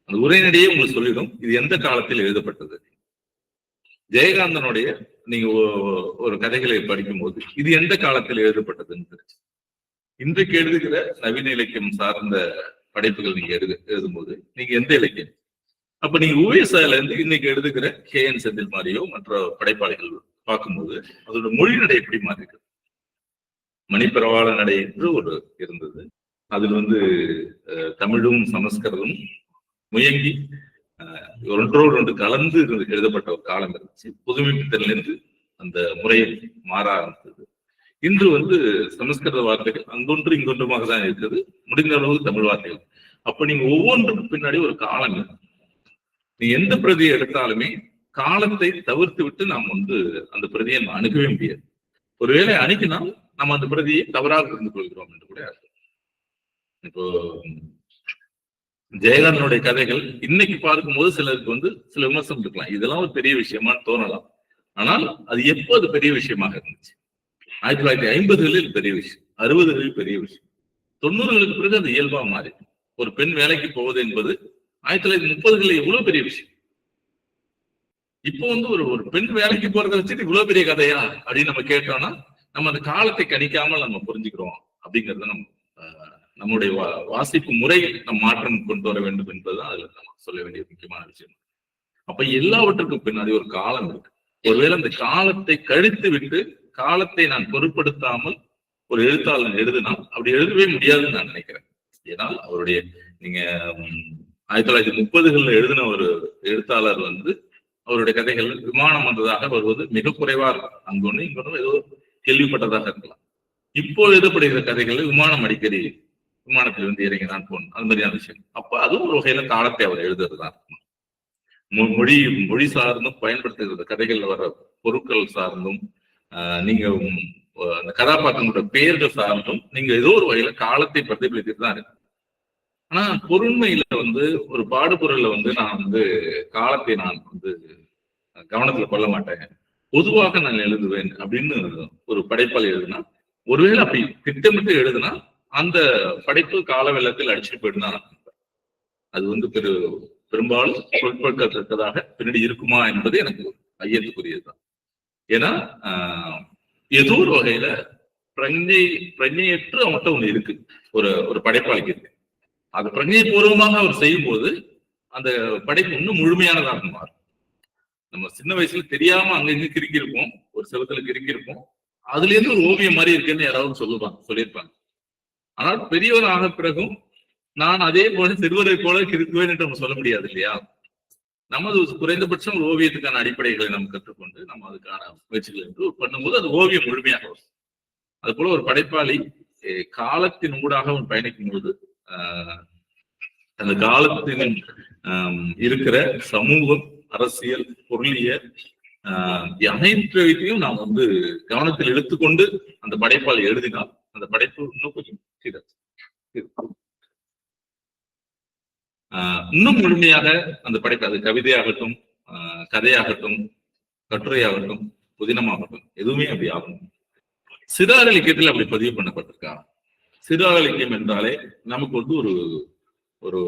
அந்த உரைநடையே உங்களுக்கு சொல்லிடும் இது எந்த காலத்தில் எழுதப்பட்டது. ஜெயகாந்தனுடைய நீங்க ஒரு கதைகளை படிக்கும் போது இது எந்த காலத்தில் எழுதப்பட்டதுன்னு தெரிஞ்சு. இன்றைக்கு எழுதுகிற நவீன இலக்கியம் சார்ந்த படைப்புகள் நீங்க எழுதும்போது நீங்க எந்த இலக்கியம், அப்ப நீங்க ஓவியசால இருந்து இன்னைக்கு எழுதுகிற KN செந்தில் மாதிரியோ மற்ற படைப்பாளிகள் பார்க்கும்போது அதோட மொழி நடை எப்படி மாறி இருக்கு. மணிப்பிரவாள நடை என்று ஒரு இருந்தது. அதில் வந்து தமிழும் சமஸ்கிருதமும் முயங்கி ஒன்றோடு ஒன்று கலந்து எழுதப்பட்ட ஒரு காலம் இருந்துச்சு. புதுமைப்பித்தலிருந்து அந்த முறையை மாற ஆரம்பித்தது. இன்று வந்து சமஸ்கிருத வார்த்தைகள் அங்கொன்று இங்கொன்றுமாக தான் இருக்குது, முடிந்த அளவுக்கு தமிழ் வார்த்தைகள். அப்ப நீங்க ஒவ்வொன்றுக்கு பின்னாடி ஒரு காலம் இருக்கு. நீ எந்த பிரதியை எடுத்தாலுமே காலத்தை தவிர்த்து விட்டு நாம் வந்து அந்த பிரதியை நம்ம அணுகவே முடியாது. ஒருவேளை அணுகினா நம்ம அந்த பிரதியை தவறாக புரிந்து கொள்கிறோம் என்று கூட அர்த்தம். இப்போ ஜெயகாந்தனுடைய கதைகள் இன்னைக்கு பார்க்கும்போது சிலருக்கு வந்து சில விமர்சனம் இருக்கலாம், இதெல்லாம் ஒரு பெரிய விஷயமான்னு தோணலாம். ஆனால் அது எப்போ அது பெரிய விஷயமாக இருந்துச்சு? 1950களில் பெரிய விஷயம், 60களில் பெரிய விஷயம், 90களுக்கு பிறகு அது இயல்பா மாறி ஒரு பெண் வேலைக்கு போவது என்பது 1930களில் எவ்வளவு பெரிய விஷயம். இப்போ வந்து ஒரு பெண் வேலைக்கு போறதை வச்சுட்டு இவ்வளவு பெரிய கதையா அப்படின்னு நம்ம கேட்டோம்னா நம்ம அந்த காலத்தை கணிக்காமல் நம்ம புரிஞ்சுக்கிறோம் அப்படிங்கறத நம்முடைய வாசிப்பு முறையில் நம் மாற்றம் கொண்டு வர வேண்டும் என்பதுதான் அதுல நம்ம சொல்ல வேண்டிய முக்கியமான விஷயம். அப்ப எல்லாவற்றுக்கும் பின்னாடி ஒரு காலம் இருக்கு. ஒருவேளை அந்த காலத்தை கழித்து விட்டு காலத்தை நான் பொருட்படுத்தாமல் ஒரு எழுத்தாளர் எழுதினால் அப்படி எழுதவே முடியாதுன்னு நான் நினைக்கிறேன். ஏன்னால் அவருடைய நீங்க 1930களில் எழுதின ஒரு எழுத்தாளர் வந்து அவருடைய கதைகள் விமானம் வந்ததாக வருவது மிக குறைவா இருக்கும். அங்கொன்னு இங்கொன்னு ஏதோ கேள்விப்பட்டதாக இருக்கலாம். இப்போ எழுதப்படுகிற கதைகள் விமானம் அடிக்கடி விமானத்திலிருந்து இறங்கினான் போன் அது மாதிரியான விஷயம். அப்ப அதுவும் ஒரு வகையில காலத்தை அவர் எழுதுறதுதான். மொழி சார்ந்தும் பயன்படுத்துகிற கதைகள்ல வர பொருட்கள் சார்ந்தும் நீங்க அந்த கதாபாத்திரங்களோட பெயர்கள் சார்ந்தும் நீங்க ஏதோ ஒரு வகையில காலத்தை பிரதிபலித்துட்டு தான் இருக்கு. ஆனா பொருண்மையில வந்து ஒரு பாடுபொருள்ல வந்து நான் வந்து காலத்தை நான் வந்து கவனத்துல கொள்ள மாட்டேன், பொதுவாக நான் எழுதுவேன் அப்படின்னு ஒரு படைப்பாளி எழுதுனா, ஒருவேளை அப்படி திட்டமிட்டு எழுதுனா அந்த படைப்பு கால வெள்ளத்தில் அடிச்சுட்டு போயிடுனா அது வந்து பெரும்பாலும் பொருட்படுத்தத்தக்கதாக பின்னாடி இருக்குமா என்பது எனக்கு ஐயத்துக்குரியதுதான். ஏன்னா ஏதோ ஒரு வகையில பிரஜையற்று அவன்கிட்ட ஒண்ணு இருக்கு, ஒரு படைப்பாளிக்கு இருக்கு. அது பிரஜை பூர்வமாக அவர் செய்யும் போது அந்த படைப்பு இன்னும் முழுமையானதாக மாறும். நம்ம சின்ன வயசுல தெரியாம அங்கங்க கிறுக்கிருப்போம், ஒரு செவத்துல கிறுக்கிருப்போம், அதுல இருந்து ஒரு ஓவியம் மாதிரி இருக்குன்னு யாராவது சொல்லியிருப்பாங்க. ஆனால் பெரியவர் ஆக பிறகும் நான் அதே போல சிறுவரை போல கிறுக்குவேன் என்று நம்ம சொல்ல முடியாது இல்லையா? நமது குறைந்தபட்சம் ஒரு ஓவியத்துக்கான அடிப்படைகளை நம்ம கற்றுக்கொண்டு நம்ம அதுக்கான முயற்சிகள் என்று பண்ணும்போது அது ஓவியம் முழுமையாக வரும். அது போல ஒரு படைப்பாளி காலத்தின் ஊடாக அவன் பயணிக்கும் போது அந்த காலத்தின் இருக்கிற சமூகம், அரசியல், பொருளியல் அனைத்தையும் நாம் வந்து கவனத்தில் எடுத்துக்கொண்டு அந்த படைப்பாளி எழுதினால் அந்த படைப்பு இன்னும் கொஞ்சம் இன்னும் முழுமையாக அந்த படைப்பு, அது கவிதையாகட்டும், கதையாகட்டும், கட்டுரையாகட்டும், புதினமாகட்டும், எதுவுமே அப்படி ஆகும். சிறார் இலக்கியத்தில் அப்படி பதிவு பண்ணப்பட்டிருக்கா? சிறார் இலக்கியம் என்றாலே நமக்கு வந்து ஒரு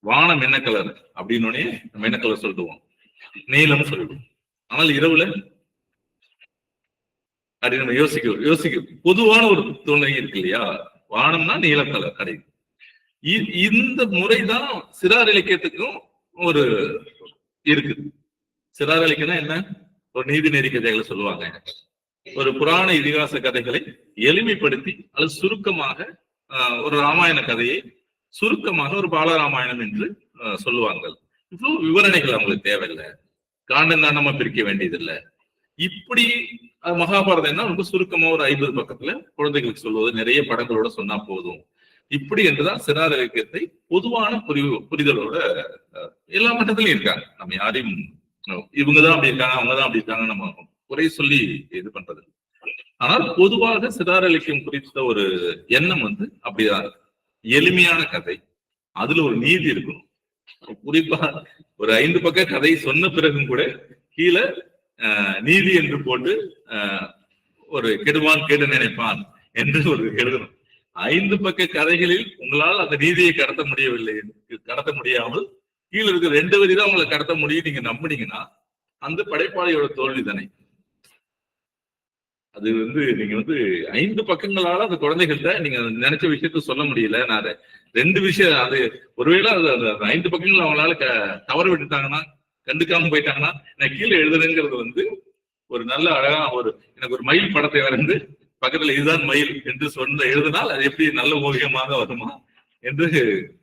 வானம் என்ன கலர் அப்படின்னோடனே நம்ம என்ன கலர் சொல்லிடுவோம், நீலம் சொல்லிடும். ஆனால் இரவுல அப்படி நம்ம யோசிக்க பொதுவான ஒரு துணை இருக்கு இல்லையா, வானம்னா நீல கலர் கடை. இந்த முறைதான் சிறார் இலக்கியத்துக்கும் ஒரு இருக்குது. சிறார் இலக்கியம்னா என்ன, ஒரு நீதி நெறி கதைகளை சொல்லுவாங்க, ஒரு புராண இதிகாச கதைகளை எளிமைப்படுத்தி அல்லது சுருக்கமாக ஒரு ராமாயண கதையை சுருக்கமாக ஒரு பாலராமாயணம் என்று சொல்லுவாங்க. இவ்வளவு விவரணைகள் அவங்களுக்கு தேவையில்லை, காண்டங்காண்டமா பிரிக்க வேண்டியதில்லை. இப்படி மகாபாரதம் என்ன ரொம்ப சுருக்கமா ஒரு 50 பக்கத்துல குழந்தைகளுக்கு சொல்வது, நிறைய படங்களோட சொன்னா போதும், இப்படி என்றுதான் சிறார் இலக்கியத்தை பொதுவான புரிதலோட எல்லா மட்டத்திலையும் இருக்காங்க. நம்ம யாரையும் இவங்கதான் அப்படி இருக்காங்க அவங்கதான் அப்படி இருக்காங்க நம்ம குறை சொல்லி இது பண்றது. ஆனால் பொதுவாக சிறார் இலக்கியம் குறித்த ஒரு எண்ணம் அப்படிதான், எளிமையான கதை, அதுல ஒரு நீதி இருக்கணும். குறிப்பா ஒரு 5 பக்க கதை சொன்ன பிறகும் கூட கீழே நீதி என்று போட்டு ஒரு கெடுவான் கேடு நினைப்பான் என்று ஒரு எழுதணும். 5 பக்க கதைகளில் உங்களால் அந்த நீதியை கடத்த முடியாமல் கீழே இருக்க 2 வரி தான் உங்களை கடத்த முடியும் நீங்க நம்பினீங்கன்னா அந்த படைப்பாளியோட தோல்வி தானே. அது நீங்க 5 பக்கங்களால அந்த குழந்தைகள்கிட்ட நீங்க நினைச்ச விஷயத்த சொல்ல முடியல. நான் 2 விஷயம், அது ஒருவேளை அது 5 பக்கங்கள் அவங்களால தவற விட்டுட்டாங்கன்னா, கண்டுக்காம போயிட்டாங்கன்னா, நான் கீழே எழுதுறேங்கிறது ஒரு நல்ல அழகா எனக்கு ஒரு மயில் படத்தை வரைந்து பக்கத்துல இதுதான் மயில் என்று எழுதினால் அது எப்படி நல்ல ஓவியமாக வருமா என்று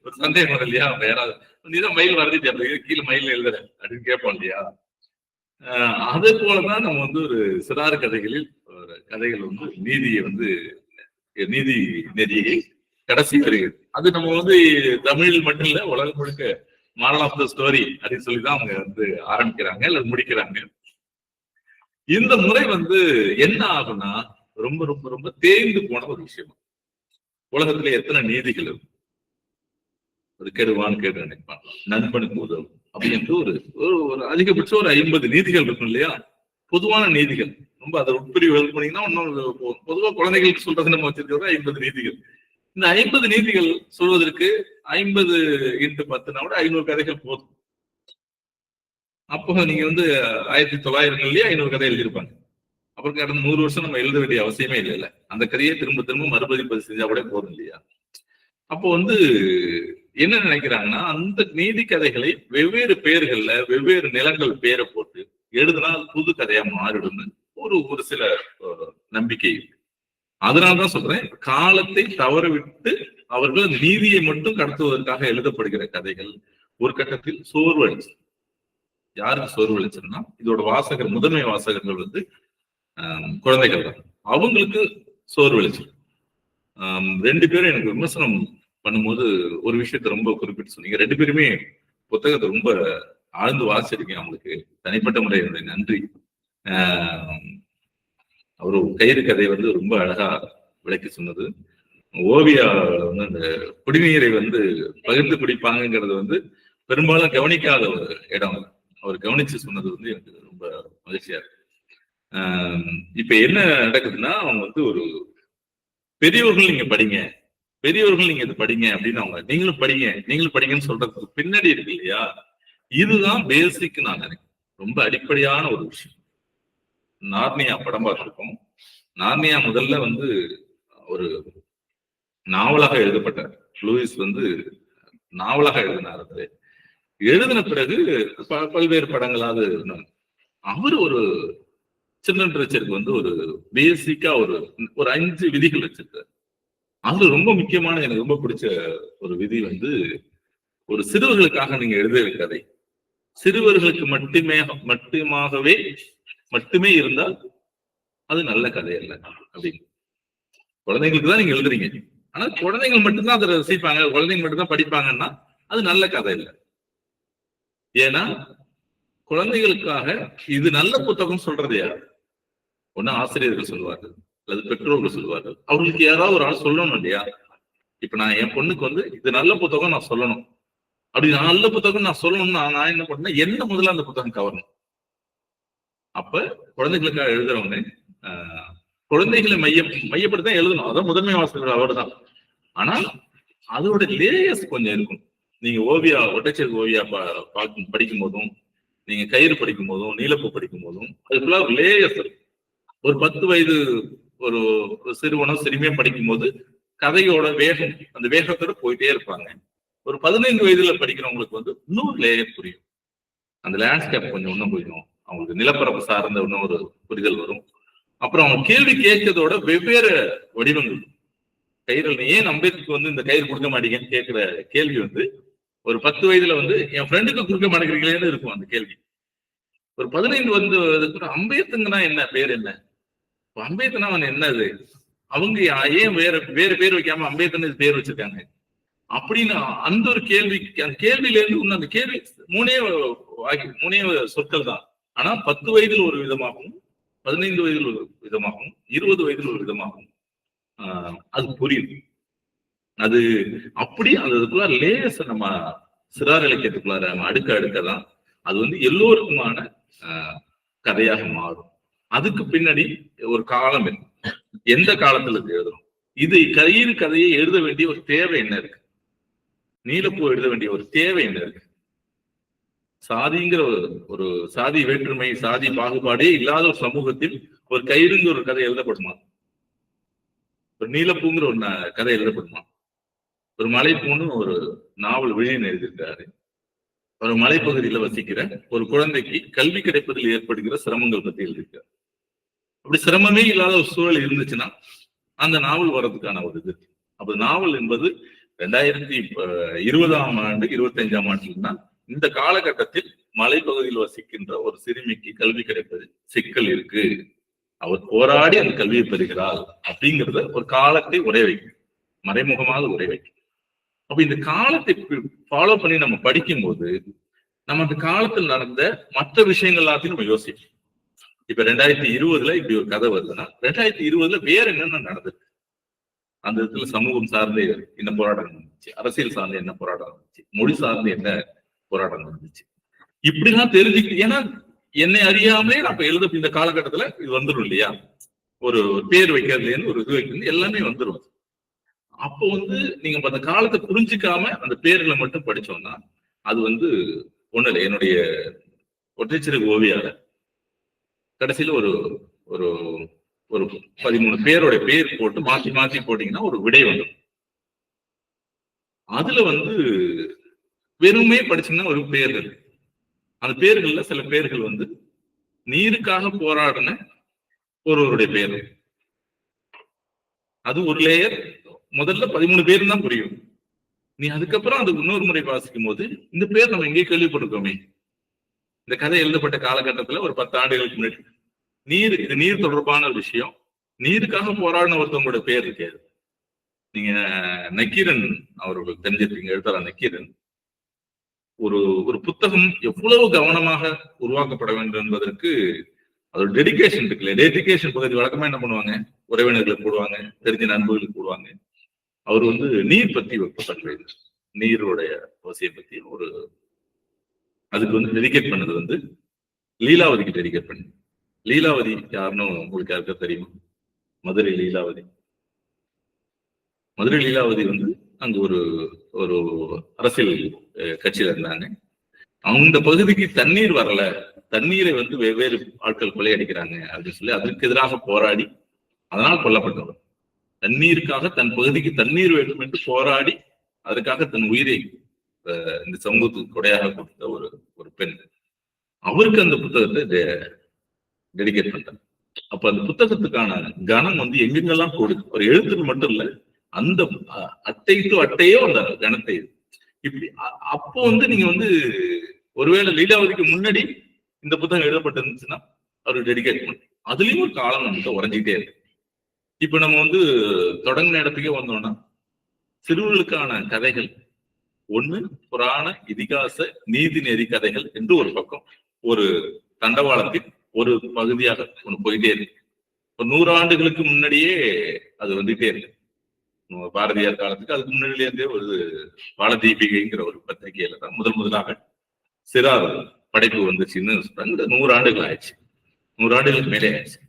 ஒரு சந்தேகம் வரும் இல்லையா. அவங்க யாராவது நீதான் மயில் வரைஞ்சிட்டு கீழே மயில் எழுதுற அப்படின்னு கேட்போம் இல்லையா. அதே போலதான் நம்ம ஒரு சிறார் கதைகளில் கதைகள் நீதியை நீதி நெறியை கடைசி வருகிறது. அது நம்ம தமிழில் மட்டும் இல்ல, உலகம் முழுக்க மாரல் ஆஃப் த ஸ்டோரி அப்படின்னு சொல்லிதான் அவங்க ஆரம்பிக்கிறாங்க அல்லது முடிக்கிறாங்க. இந்த முறை என்ன ஆகும்னா ரொம்ப ரொம்ப ரொம்ப தேய்ந்து போன ஒரு விஷயம். உலகத்துல எத்தனை நீதிகள் இருக்கும், ஒரு கெடுவான் கேடு நினைப்பான், நண்பனுக்கு உதவும் அப்படின்ட்டு ஒரு அதிகபட்சம் ஒரு 50 நீதிகள் இருக்கும் இல்லையா, பொதுவான நீதிகள். ரொம்ப அதை உட்பிரிவு எழுத போனீங்கன்னா இன்னும் பொதுவா குழந்தைகளுக்கு சொல்றது நம்ம வச்சிருக்கிறது 50 நீதிகள். இந்த 50 நீதிகள் சொல்வதற்கு 50 × 10 கூட 500 கதைகள் போதும். அப்போ நீங்க 1900 500 கதை எழுதியிருப்பாங்க. அப்புறம் கடந்த 100 வருஷம் நம்ம எழுத வேண்டிய அவசியமே இல்லை. அந்த கதையை திரும்ப திரும்ப மறுபதிப்பு செஞ்சா கூட போதும் இல்லையா. அப்போ என்ன நினைக்கிறாங்கன்னா, அந்த நீதி கதைகளை வெவ்வேறு பெயர்கள்ல வெவ்வேறு நிலங்கள் பேரை போட்டு எழுதினால் புது கதையா மாறிடும் ஒரு சில நம்பிக்கை. அதனால்தான் சொல்றேன், காலத்தை தவறவிட்டு அவர்கள் நீதியை மட்டும் கடத்துவதற்காக எழுதப்படுகிற கதைகள் ஒரு கட்டத்தில் சோர்வழிச்சு. யாருக்கு சோர்வழிச்சுன்னா, இதோட வாசகர், முதன்மை வாசகர்கள் குழந்தைகள் தான். அவங்களுக்கு சோர்வழிச்சு. 2 பேரும் எனக்கு விமர்சனம் பண்ணும்போது ஒரு விஷயத்த ரொம்ப குறிப்பிட்டு சொன்னீங்க. 2 பேருமே புத்தகத்தை ரொம்ப ஆழ்ந்து வாசிச்சிருக்கேன். அவங்களுக்கு தனிப்பட்ட முறை என்னுடைய நன்றி. அவரு கயிறு கதை ரொம்ப அழகா விளக்கி சொன்னது. ஓவியா அந்த குடிநீரை பகிர்ந்து குடிப்பாங்கிறது பெரும்பாலும் கவனிக்காத ஒரு இடம். அவர் கவனிச்சு சொன்னது எனக்கு ரொம்ப மகிழ்ச்சியா இருக்கு. இப்ப என்ன நடக்குதுன்னா, அவங்க ஒரு பெரியவர்கள் நீங்க படிங்க, பெரியவர்கள் நீங்க இது படிங்க அப்படின்னு நீங்களும் படிங்கன்னு சொல்றதுக்கு பின்னாடி இருக்கு இல்லையா, இதுதான் பேசிக். நான் நினைக்கிறேன் ரொம்ப அடிப்படையான ஒரு விஷயம். நார்னியா படம் பார்த்திருக்கோம். நார்னியா முதல்ல ஒரு நாவலாக எழுதப்பட்டார். லூயிஸ் நாவலாக எழுதினார். எழுதின பிறகு பல்வேறு படங்களாவது அவர் ஒரு சில்ட்ரன் லிட்ரேச்சருக்கு ஒரு பேசிக்கா ஒரு 5 விதிகள் வச்சிருக்காரு. அது ரொம்ப முக்கியமான, எனக்கு ரொம்ப பிடிச்ச ஒரு விதி ஒரு சிறுவர்களுக்காக நீங்க எழுத கதை சிறுவர்களுக்கு மட்டுமே இருந்தால் அது நல்ல கதை அல்ல அப்படின்னு. குழந்தைங்களுக்கு தான் நீங்க எழுதுறீங்க, ஆனா குழந்தைகள் மட்டும்தான் அதை ரசிப்பாங்க, குழந்தைங்க மட்டும்தான் படிப்பாங்கன்னா அது நல்ல கதை இல்லை. ஏன்னா குழந்தைகளுக்காக இது நல்ல புத்தகம் சொல்றது யார்? ஒண்ணு ஆசிரியர்கள் சொல்லுவார்கள் அல்லது பெற்றோர்கள் சொல்லுவார்கள். அவங்களுக்கு யாராவது ஒரு ஆள் சொல்லணும் இல்லையா. இப்ப நான் என் பொண்ணுக்கு இது நல்ல புத்தகம் நான் சொல்லணும், அப்படி நல்ல புத்தகம் நான் சொல்லணும்னா நான் என்ன பண்ணேன், என்ன முதல்ல அந்த புத்தகம் கவரணும். அப்ப குழந்தைகளுக்காக எழுதுறவங்க குழந்தைகளை மையப்படுத்த எழுதணும். அதான் முதன்மை வாசகர் அவர் தான். ஆனால் அதோட லேயர்ஸ் கொஞ்சம் இருக்கும். நீங்க ஒட்டச்சேரி ஓவியா படிக்கும் போதும் நீங்க கயிறு படிக்கும் போதும் நீலப்பூ படிக்கும் போதும் அதுக்குள்ள ஒரு லேயர்ஸ் இருக்கு. ஒரு 10 வயது ஒரு சிறுவனோ சிறுமியோ படிக்கும் போது கதையோட வேகம், அந்த வேகத்தோட போயிட்டே இருப்பாங்க. ஒரு 15 வயதுல படிக்கிறவங்களுக்கு வந்து இன்னொரு லேயர் புரியும். அந்த லேண்ட்ஸ்கேப் கொஞ்சம் இன்னும் புரியும். அவங்களுக்கு நிலப்பரப்பு சார்ந்த இன்னும் ஒரு புரிதல் வரும். அப்புறம் அவங்க கேள்வி கேட்கறதோட வெவ்வேறு வடிவங்கள். கயிறு ஏன் அம்பேத்கருக்கு வந்து இந்த கயிறு கொடுக்க மாட்டீங்கன்னு கேட்கிற கேள்வி வந்து ஒரு 10 வயதுல வந்து என் ஃப்ரெண்டுக்கு கொடுக்க மாட்டேங்கிறீங்களேன்னு இருக்கும் அந்த கேள்வி. ஒரு 15 வந்து அம்பேத்கர்னா என்ன பேர் என்ன, அம்பேத்கர்னா அவன் என்னது, அவங்க ஏன் வேற பேர் வைக்காம அம்பேத்கர் பேர் வச்சிருக்காங்க அப்படின்னு அந்த ஒரு கேள்வி. அந்த கேள்வியில இருந்து இன்னும் அந்த கேள்வி மூணே சொற்கள் தான். ஆனா 10 வயதில் ஒரு விதமாகவும் 15 வயதில் ஒரு விதமாகவும் 20 வயதில் ஒரு விதமாகவும் அது புரியுது. அது அப்படி அதுக்குள்ள லேயர்ஸ் நம்ம சிறார் இலக்கியத்துக்குள்ளார நம்ம அடுக்கதான் அது வந்து எல்லோருக்குமான கதையாக மாறும். அதுக்கு பின்னாடி ஒரு காலம் இருக்கு. எந்த காலத்துல எழுதணும், இது கயிறு கதையை எழுத வேண்டிய ஒரு தேவை என்ன இருக்கு, நீலப்பூ எழுத வேண்டிய ஒரு தேவை என்ன இருக்கு, சாதிங்கிற ஒரு சாதி வேற்றுமை சாதி பாகுபாடே இல்லாத ஒரு சமூகத்தில் ஒரு கயிறுங்கிற ஒரு கதை எழுதப்படுமா, ஒரு நீலப்பூங்கிற ஒரு கதை எழுதப்படுமா? ஒரு மலைப்பூன்னு ஒரு நாவல் விழியன் எழுதியிருக்காரு. ஒரு மலைப்பகுதியில வசிக்கிற ஒரு குழந்தைக்கு கல்வி கிடைப்பதில் ஏற்படுகிற சிரமங்கள் பத்தி எழுதியிருக்காரு. அப்படி சிரமமே இல்லாத ஒரு சூழல் இருந்துச்சுன்னா அந்த நாவல் வர்றதுக்கான ஒரு இது. அப்ப நாவல் என்பது 2020ஆம் ஆண்டு 25ஆம் ஆண்டுனா இந்த காலகட்டத்தில் மலைப்பகுதியில் வசிக்கின்ற ஒரு சிறுமிக்கு கல்வி கிடைப்பது சிக்கல் இருக்கு, அவர் போராடி அந்த கல்வியை பெறுகிறார் அப்படிங்கிறத ஒரு காலத்தை உரை வைக்கும், மறைமுகமாக உரை வைக்கும். அப்ப இந்த காலத்தை ஃபாலோ பண்ணி நம்ம படிக்கும் போது நம்ம அந்த காலத்தில் நடந்த மற்ற விஷயங்கள் எல்லாத்தையும் நம்ம யோசிப்போம். இப்ப 2020 இப்படி ஒரு கதை வருதுன்னா 2020 வேற என்னென்ன நடந்திருக்கு, அந்த இடத்துல சமூகம் சார்ந்த என்ன போராட்டம் இருந்துச்சு, அரசியல் சார்ந்த என்ன போராட்டம் இருந்துச்சு, மொழி சார்ந்த என்ன போராட்டம் இருந்துச்சு, இப்படிலாம் தெரிஞ்சுக்கிட்டு. ஏன்னா என்னை அறியாமலே நான் இப்ப எழுத இந்த காலகட்டத்துல இது வந்துடும் இல்லையா, ஒரு பேர் வைக்கிறதுல இருந்து ஒரு இது வைக்கிறது எல்லாமே வந்துடும். அப்போ வந்து நீங்க அந்த காலத்தை புரிஞ்சுக்காம அந்த பேர்களை மட்டும் படிச்சோம்னா அது வந்து ஒண்ணு இல்லை. என்னுடைய ஒற்றைச்சிறு ஓவியால கடைசியில ஒரு ஒரு ஒரு 13 பேரோட பேர் போட்டு மாத்தி மாத்தி போட்டீங்கன்னா ஒரு விடை வந்துடும். அதுல வந்து வெறுமே படிச்சீங்கன்னா ஒரு பேர்கள், அந்த பேர்கள்ல சில பேர்கள் வந்து நீருக்காக போராடின ஒருவருடைய பேர். அது ஒரு லேயர். முதல்ல 13 பேர் தான் புரியும். நீ அதுக்கப்புறம் அது இன்னொரு முறை வாசிக்கும் போது இந்த பேர் நம்ம எங்கேயே கேள்விப்பட்டிருக்கோமே, இந்த கதை எழுதப்பட்ட காலகட்டத்துல ஒரு 10 ஆண்டுகளுக்கு முன்னாடி இது நீர் தொடர்பான ஒரு விஷயம், நீருக்காக போராடின ஒருத்தவங்களோட பேர் இருக்காது. நீங்க நக்கீரன் அவர்கள் தெரிஞ்சிருப்பீங்க, எழுத்தாளர் நக்கீரன். ஒரு புத்தகம் எவ்வளவு கவனமாக உருவாக்கப்பட வேண்டும் என்பதற்கு அதோட டெடிகேஷன் இருக்குல்ல. டெடிகேஷன் பகுதி வழக்கமா என்ன பண்ணுவாங்க, உறவினர்களுக்கு போடுவாங்க, தெரிஞ்ச நண்பர்களுக்கு போடுவாங்க. அவர் வந்து நீர் பத்தி ஒரு நீருடைய அவசியம் பத்தி அதுக்கு வந்து டெடிகேட் பண்ணது வந்து லீலாவதிக்கு டெடிகேட் பண்ணு. லீலாவதி யாருன்னு உங்களுக்கு யாருக்கா தெரியுமா? மதுரை லீலாவதி. மதுரை லீலாவதி வந்து அங்க ஒரு அரசியல் கட்சியில இருந்தாங்க. அந்த பகுதிக்கு தண்ணீர் வரல, தண்ணீரை வந்து வெவ்வேறு ஆட்கள் கொள்ளையடிக்கிறாங்க அப்படின்னு சொல்லி அதற்கு எதிராக போராடி அதனால் கொல்லப்பட்டவர். தண்ணீருக்காக தன் பகுதிக்கு தண்ணீர் வேண்டும் என்று போராடி அதற்காக தன் உயிரை இந்த சமூகத்துக்கு கொடையாக கொடுத்த ஒரு பெண். அவருக்கு அந்த புத்தகத்தை டெடிகேட் பண்றாங்க. அப்ப அந்த புத்தகத்துக்கான கனம் வந்து எங்கெங்கெல்லாம் கொடுக்கு, ஒரு எழுத்துக்கு மட்டும் இல்ல, அந்த அட்டை டு அட்டையோ அந்த கணத்தை இப்படி. அப்போ வந்து நீங்க வந்து ஒருவேளை லீலாவதிக்கு முன்னாடி இந்த புத்தகம் எழுதப்பட்டிருந்துச்சுன்னா அவருக்கு டெடிகேட் பண்ணு. அதுலயும் ஒரு காலம் நமக்கு உறைஞ்சிக்கிட்டே இருக்கு. இப்ப நம்ம வந்து தொடங்கின இடத்துக்கே வந்தோம்னா சிறுவர்களுக்கான கதைகள் ஒண்ணு புராண இதிகாச நீதி நெறி கதைகள் என்று ஒரு பக்கம் ஒரு தண்டவாளத்தின் ஒரு பகுதியாக ஒண்ணு போயிட்டே இருக்கு. ஒரு 100 ஆண்டுகளுக்கு முன்னாடியே அது வந்துட்டே இருக்கு. பாரதியார் காலத்துக்கு அதுக்கு முன்னாடியிலேருந்தே ஒரு பாலதீபிகைங்கிற ஒரு பத்திரிகையில தான் முதலாக சிறார் படைப்பு வந்துச்சுன்னு சொல்றாங்க. 100 ஆண்டுகள் ஆயிடுச்சு, 100 ஆண்டுகளுக்கு மேலே ஆயிடுச்சு.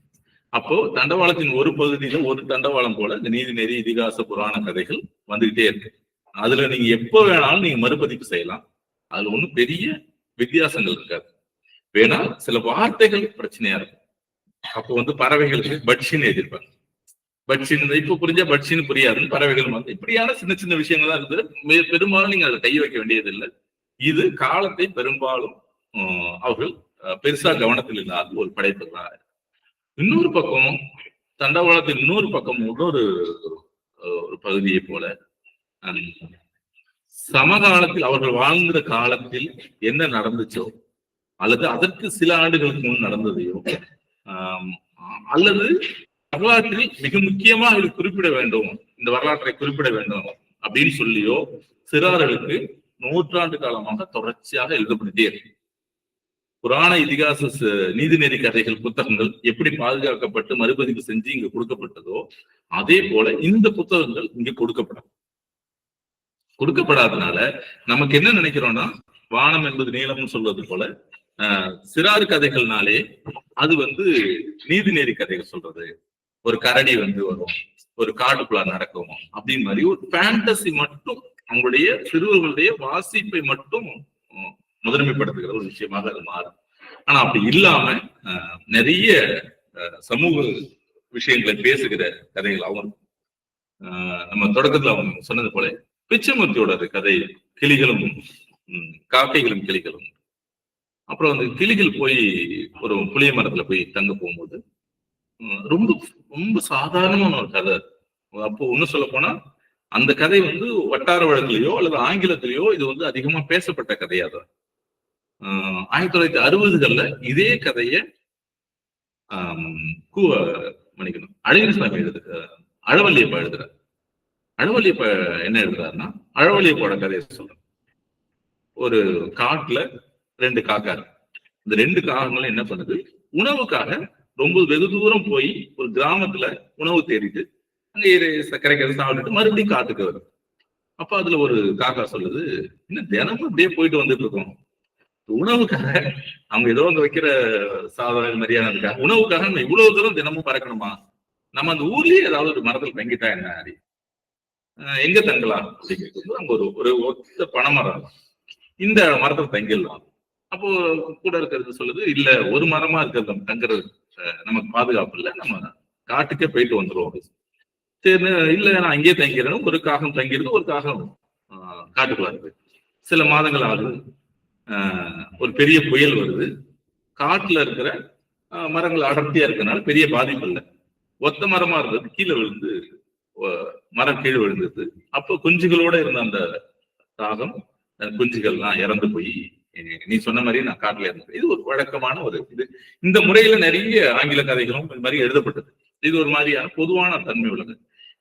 அப்போ தண்டவாளத்தின் ஒரு பகுதியில ஒரு தண்டவாளம் போல இந்த நீதி நெறி இதிகாச புராண கதைகள் வந்துகிட்டே இருக்கு. அதுல நீங்க எப்போ வேணாலும் நீங்க மறுபதிப்பு செய்யலாம். அதுல ஒண்ணும் பெரிய வித்தியாசங்கள் இருக்காது. வேணா சில வார்த்தைகள் பிரச்சனையா இருக்கும். அப்போ வந்து பறவைகளுக்கு பட்சின்னு எதிர்ப்பாங்க. பட்சின்னு இப்ப புரிஞ்சா பட்சின்னு புரியாதுன்னு பறவைகள் வந்து இப்படியான சின்ன சின்ன விஷயங்கள் தான் இருக்குது. பெரும்பாலும் நீங்க அதை கை வைக்க வேண்டியது இல்லை. இது காலத்தை பெரும்பாலும் அவர்கள் பெருசா கவனத்தில் இல்லாத ஒரு படைப்பு தான். இன்னொரு பக்கம் தண்டவாளத்தின் இன்னொரு பக்கம் இன்னொரு ஒரு பகுதியை போல சமகாலத்தில் அவர்கள் வாழ்ந்த காலத்தில் என்ன நடந்துச்சோ அல்லது அதற்கு சில ஆண்டுகளுக்கு முன் நடந்ததையோ அல்லது வரலாற்றில் மிக முக்கியமாக இது குறிப்பிட வேண்டும், இந்த வரலாற்றை குறிப்பிட வேண்டும் அப்படின்னு சொல்லியோ சிறார்களுக்கு நூற்றாண்டு காலமாக தொடர்ச்சியாக எழுதப்பட்டே இருக்கு. புராண இதிகாச நீதிநெறி கதைகள் புத்தகங்கள் எப்படி பாதுகாக்கப்பட்டு மறுபதிவு செஞ்சு இங்க கொடுக்கப்பட்டதோ அதே போல இந்த புத்தகங்கள் இங்க கொடுக்கப்படாதனால நமக்கு என்ன நினைக்கிறோம்னா, வானம் என்பது நீளம்னு சொல்வது போல சிறாறு கதைகள்னாலே அது வந்து நீதிநெறி கதைகள் சொல்றது, ஒரு கரடி வந்து வரும், ஒரு காட்டுக்குள்ள நடக்கும் அப்படின்னு மாதிரி ஒரு ஃபேண்டசி மட்டும் அவங்களுடைய சிறுவர்களுடைய வாசிப்பை மட்டும் முதன்மைப்படுத்துகிற ஒரு விஷயமாக அது மாறும். ஆனா அப்படி இல்லாம நிறைய சமூக விஷயங்களை பேசுகிற கதைகளாகவும் நம்ம தொடக்கத்துல அவங்க சொன்னது போல பிச்சைமூர்த்தியோட கதை கிளிகளும் காக்கைகளும் கிளிகளும். அப்புறம் அந்த கிளிகள் போய் ஒரு புளிய மரத்துல போய் தங்க போகும்போது ரொம்ப ரொம்ப சாதாரணமான ஒரு கதை. அப்போ ஒண்ணு சொல்ல போனா அந்த கதை வந்து வட்டார வழக்கிலேயோ அல்லது ஆங்கிலத்திலேயோ இது வந்து அதிகமா பேசப்பட்ட கதையாதான். 1960கள்ல இதே கதைய மன்னிக்கணும் அழகிரிசாமி அழவல்லியப்பா எழுதுறாரு. அழவல்லியப்பா என்ன எழுதுறாருன்னா, அழவல்லியப்போட கதையை சொல்றேன். ஒரு காட்டுல 2 காக்கா இருக்கு. இந்த 2 காகங்களும் என்ன பண்ணுது, உணவுக்காக ரொம்ப வெகு தூரம் போய் ஒரு கிராமத்துல உணவு தேடிட்டு அங்க கிடைக்கிறது சாப்பிட்டுட்டு மறுபடியும் காட்டுக்கு வரும். அப்ப அதுல ஒரு காக்கா சொல்லுது, இன்னும் தினமும் அப்படியே போயிட்டு வந்துட்டு இருக்கோம், உணவுக்காக அவங்க ஏதோ அங்க வைக்கிற சாதம் மரியாதை உணவுக்காக நம்ம இவ்வளவு தூரம் தினமும் பறக்கணுமா, நம்ம அந்த ஊர்லயே ஏதாவது ஒரு மரத்தில் தங்கிட்டா என்ன, எங்க தங்கலாம் அப்படிங்கிறது அங்க ஒரு ஒத்த பனைமரம், இந்த மரத்தில் தங்கிடலாம். அப்போ கூட இருக்கிறது சொல்லுது, இல்ல ஒரு மரமா இருக்கிறது நம்ம தங்குறது நமக்கு பாதுகாப்பு இல்லை, நம்ம காட்டுக்கே போயிட்டு வந்துருவோம். சரி இல்ல நான் அங்கேயே தங்கிறேன். ஒரு காகம் தங்கிடுது, ஒரு காகம் காட்டுக்குள்ள இருக்கு. சில மாதங்கள் ஆகுது, ஒரு பெரிய புயல் வருது. காட்டுல இருக்கிற மரங்கள் அடர்த்தியா இருக்கனால பெரிய பாதிப்பு இல்லை. ஒத்த மரமா இருந்தது கீழே விழுந்து மரம் கீழே விழுந்தது. அப்போ குஞ்சுகளோட இருந்த அந்த காகம் குஞ்சுகள்லாம் இறந்து போய் நீ சொன்ன மாதிரி நான் காட்டுல இருந்தேன். இது ஒரு வழக்கமான ஒரு இது. இந்த முறையில நிறைய ஆங்கில கதைகளும் இது மாதிரி எழுதப்பட்டது. இது ஒரு மாதிரியான பொதுவான தன்மை உள்ளது.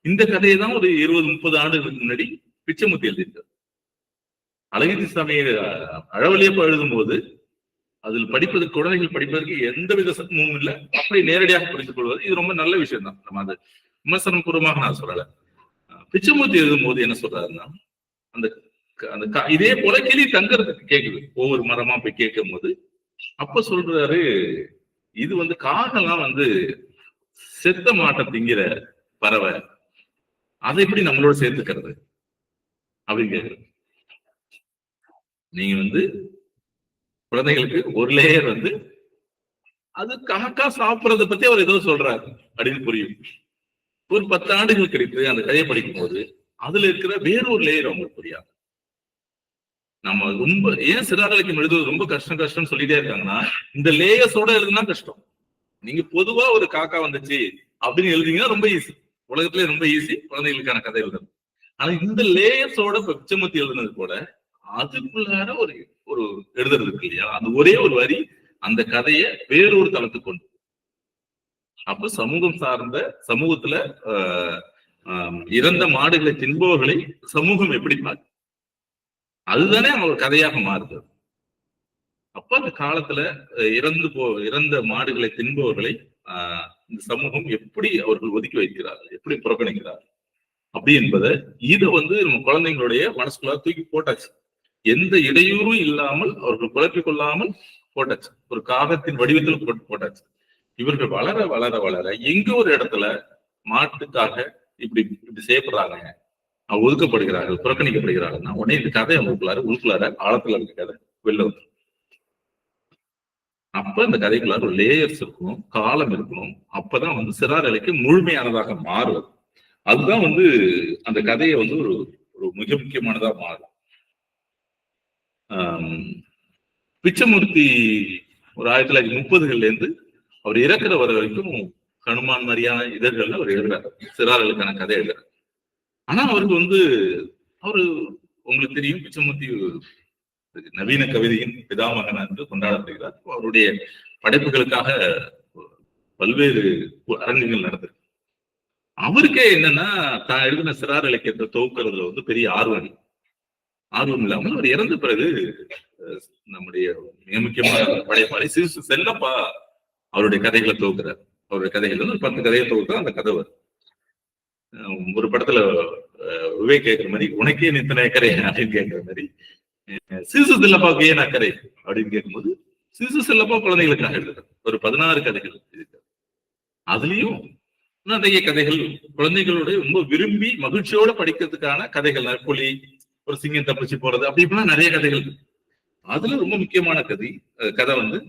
இந்த கதையை தான் ஒரு 20-30 ஆண்டுகளுக்கு முன்னாடி பிச்சைமூர்த்தி எழுதியிருக்காரு. அழகிரிசாமி அழவல்லியப்பா எழுதும் போது அதில் படிப்பதற்கு குழந்தைகள் படிப்பதற்கு எந்த வித சத்தமும் இல்லை, அப்படி நேரடியாக புரிந்து கொள்வது இது ரொம்ப நல்ல விஷயம் தான். நம்ம அது விமர்சனம் பூர்வமாக நான் சொல்லல. பிச்சைமூர்த்தி எழுதும் போது என்ன சொல்றாருன்னா, அந்த இதே போல கிளி தங்கறதுக்கு கேக்குது, ஒவ்வொரு மரமா போய் கேட்கும் போது அப்ப சொல்றாரு, இது வந்து காகெல்லாம் வந்து செத்த மாட்டை திங்கிற பறவை, அதை எப்படி நம்மளோட சேர்த்துக்கிறது அப்படின்னு கேக்குறது. நீங்க வந்து குழந்தைகளுக்கு ஒரு லேயர் வந்து அது காக்கா சாப்பிடறத பத்தி அவர் ஏதோ சொல்றாரு அப்படின்னு புரியும். ஒரு 10 ஆண்டுகள் கிடைத்து அந்த கதையை படிக்கும் போது அதுல இருக்கிற வேறொரு லேயர் அவங்களுக்கு புரியாது. நம்ம ரொம்ப ஏன் சிறார்களுக்கு எழுதுவது ரொம்ப கஷ்டம்னு சொல்லிட்டே இருக்காங்கன்னா, இந்த லேயர்ஸோட எழுதுனா கஷ்டம். நீங்க பொதுவா ஒரு காக்கா வந்துச்சு அப்படின்னு எழுதிங்கன்னா ரொம்ப ஈஸி, உலகத்திலே ரொம்ப ஈஸி குழந்தைகளுக்கான கதை எழுதுறது. ஆனா இந்த லேயர்ஸோட பிச்சைமூர்த்தி எழுதுனது கூட அதுக்குள்ளார ஒரு எழுதுறது இருக்கு இல்லையா, அந்த ஒரே ஒரு வரி அந்த கதையை வேறொரு தளத்துக்கு கொண்டு. அப்ப சமூகம் சார்ந்த சமூகத்துல இறந்த மாடுகளை தின்பவர்களை சமூகம் எப்படி பார்த்து, அதுதானே அவங்க கதையாக மாறுது. அப்ப அந்த காலத்துல இறந்த மாடுகளை தின்பவர்களை இந்த சமூகம் எப்படி அவர்கள் ஒதுக்கி வைக்கிறார்கள், எப்படி புறக்கணிக்கிறார்கள் அப்படி என்பதை இதை வந்து நம்ம குழந்தைங்களுடைய மனசுக்குள்ள தூக்கி போட்டாச்சு. எந்த இடையூறும் இல்லாமல் அவர்கள் குழப்பிக் கொள்ளாமல் போட்டாச்சு, ஒரு காகத்தின் வடிவத்தில் போட்டாச்சு. இவர்கள் வளர வளர வளர எங்க ஒரு இடத்துல மாட்டுக்காக இப்படி செய்யப்படுறாங்க, ஒதுக்கப்படுகிறார்கள், புறக்கணிக்கப்படுகிறார்கள்னா உடனே இந்த கதை அவங்களுக்குள்ளார ஆழத்துல இருக்க கதை வெளில வந்து அப்ப அந்த கதைக்குள்ளார ஒரு லேயர்ஸ் இருக்கணும், காலம் இருக்கணும். அப்பதான் வந்து சிறார் அலைக்கு முழுமையானதாக மாறும். அதுதான் வந்து அந்த கதையை வந்து ஒரு ஒரு மிக முக்கியமானதா மாறும். பிச்சமூர்த்தி ஒரு 1930கள்ல இருந்து அவர் இறக்குற வர வரைக்கும் ஹனுமான் மாதிரியான இதழ்கள்ல அவர் எழுதுறாரு, சிறார்களுக்கான கதை எழுதுறாரு. ஆனா அவருக்கு வந்து அவரு உங்களுக்கு தெரியும், பிச்சமூர்த்தி நவீன கவிதையின் பிதாமகன் என்று கொண்டாடப்படுகிறார். அவருடைய படைப்புகளுக்காக பல்வேறு அரங்குகள் நடந்திருக்கு. அவருக்கே என்னன்னா தான் எழுதின சிறார் இலக்கியத்தை தொகுக்கிறதுல வந்து பெரிய ஆர்வம் இல்லாமல் அவர் இறந்த பிறகு நம்முடைய மிக முக்கியமான படைப்பாளி செல்லப்பா அவருடைய கதைகளை தொகுக்கிறார். அவருடைய கதைகள் வந்து 10 கதையை தொகுத்தா அந்த கதை வரும். ஒரு படத்துல விவேக் கேட்கிற மாதிரி உனக்கே நித்தனை அக்கறை அப்படின்னு கேட்கிற மாதிரி சிசு செல்லப்பாவுக்கு ஏன் அக்கறை அப்படின்னு கேட்கும்போது சிசு செல்லப்பா குழந்தைகளுக்காக எழுதுறாரு. ஒரு 16 கதைகள் இருக்கு. அதுலயும் நிறைய கதைகள் குழந்தைகளோட ரொம்ப விரும்பி மகிழ்ச்சியோட படிக்கிறதுக்கான கதைகள், புலி, ஒரு சிங்கம் தப்பிச்சு போறது, அப்படி இப்படிலாம் நிறைய கதைகள். அதுல ரொம்ப முக்கியமான கதை வந்து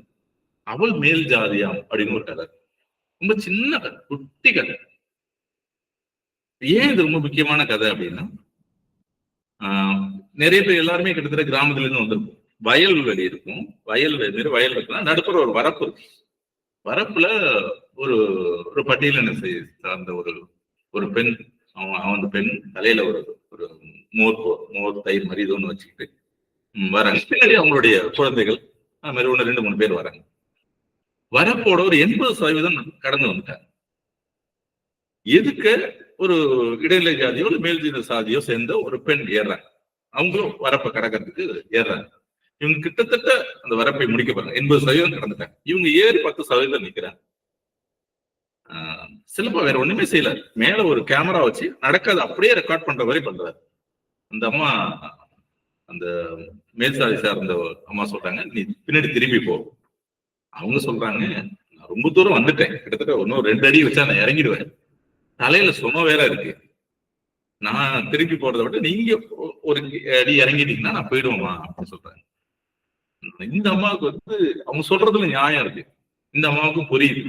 அவள் மேல் ஜாதியாம் அப்படின்னு ஒரு கதை. ரொம்ப சின்ன கதை, குட்டி கதை. ஏன் இது ரொம்ப முக்கியமான கதை அப்படின்னா, நிறைய பேர் எல்லாருமே கிட்டத்தட்ட கிராமத்துல இருந்து வந்திருக்கும். வயல்வெளி இருக்கும், வயல் இருக்கலாம், நடுப்புற ஒரு வரப்பு இருக்கு. வரப்புல ஒரு ஒரு பட்டியலின சார்ந்த ஒரு பெண், அந்த பெண் தலையில ஒரு மோர் தயிர் மாதிரி இது ஒண்ணு வச்சுக்கிட்டு வராங்க. பின்னாடி அவங்களுடைய குழந்தைகள் அது மாதிரி 1, 2, 3 பேர் வராங்க. வரப்போட ஒரு 80% கடந்து வந்துட்டாங்க. எதுக்கு ஒரு இடைநிலை ஜாதியோ ஒரு மேல்ஜீன சாதியோ சேர்ந்த ஒரு பெண் ஏறாங்க. அவங்களும் வரப்பை கடக்கிறதுக்கு ஏறாங்க. இவங்க கிட்டத்தட்ட அந்த வரப்பை முடிக்க போறாங்க. 80% கடந்துட்டாங்க. இவங்க ஏறி 10% நிக்கிறாங்க. சிலப்பா வேற ஒண்ணுமே செய்யல, மேல ஒரு கேமரா வச்சு நடக்காது அப்படியே ரெக்கார்ட் பண்ற மாதிரி பண்றாரு. அந்த அம்மா, அந்த மேல் சாதி சார்ந்த அம்மா சொல்றாங்க, நீ பின்னாடி திரும்பி போ. அவங்க சொல்றாங்க, நான் ரொம்ப தூரம் வந்துட்டேன், கிட்டத்தட்ட இன்னும் 2 அடி வச்சா நான் இறங்கிடுவேன், தலையில சும வேற இருக்கு, நான் திரும்பி போறதை விட நீங்க ஒரு அடி இறங்கிட்டீங்கன்னா நான் போயிடுவோமா அப்படின்னு சொல்றாங்க. இந்த அம்மாவுக்கு வந்து அவங்க சொல்றதுல நியாயம் இருக்கு. இந்த அம்மாவுக்கும் புரியுது.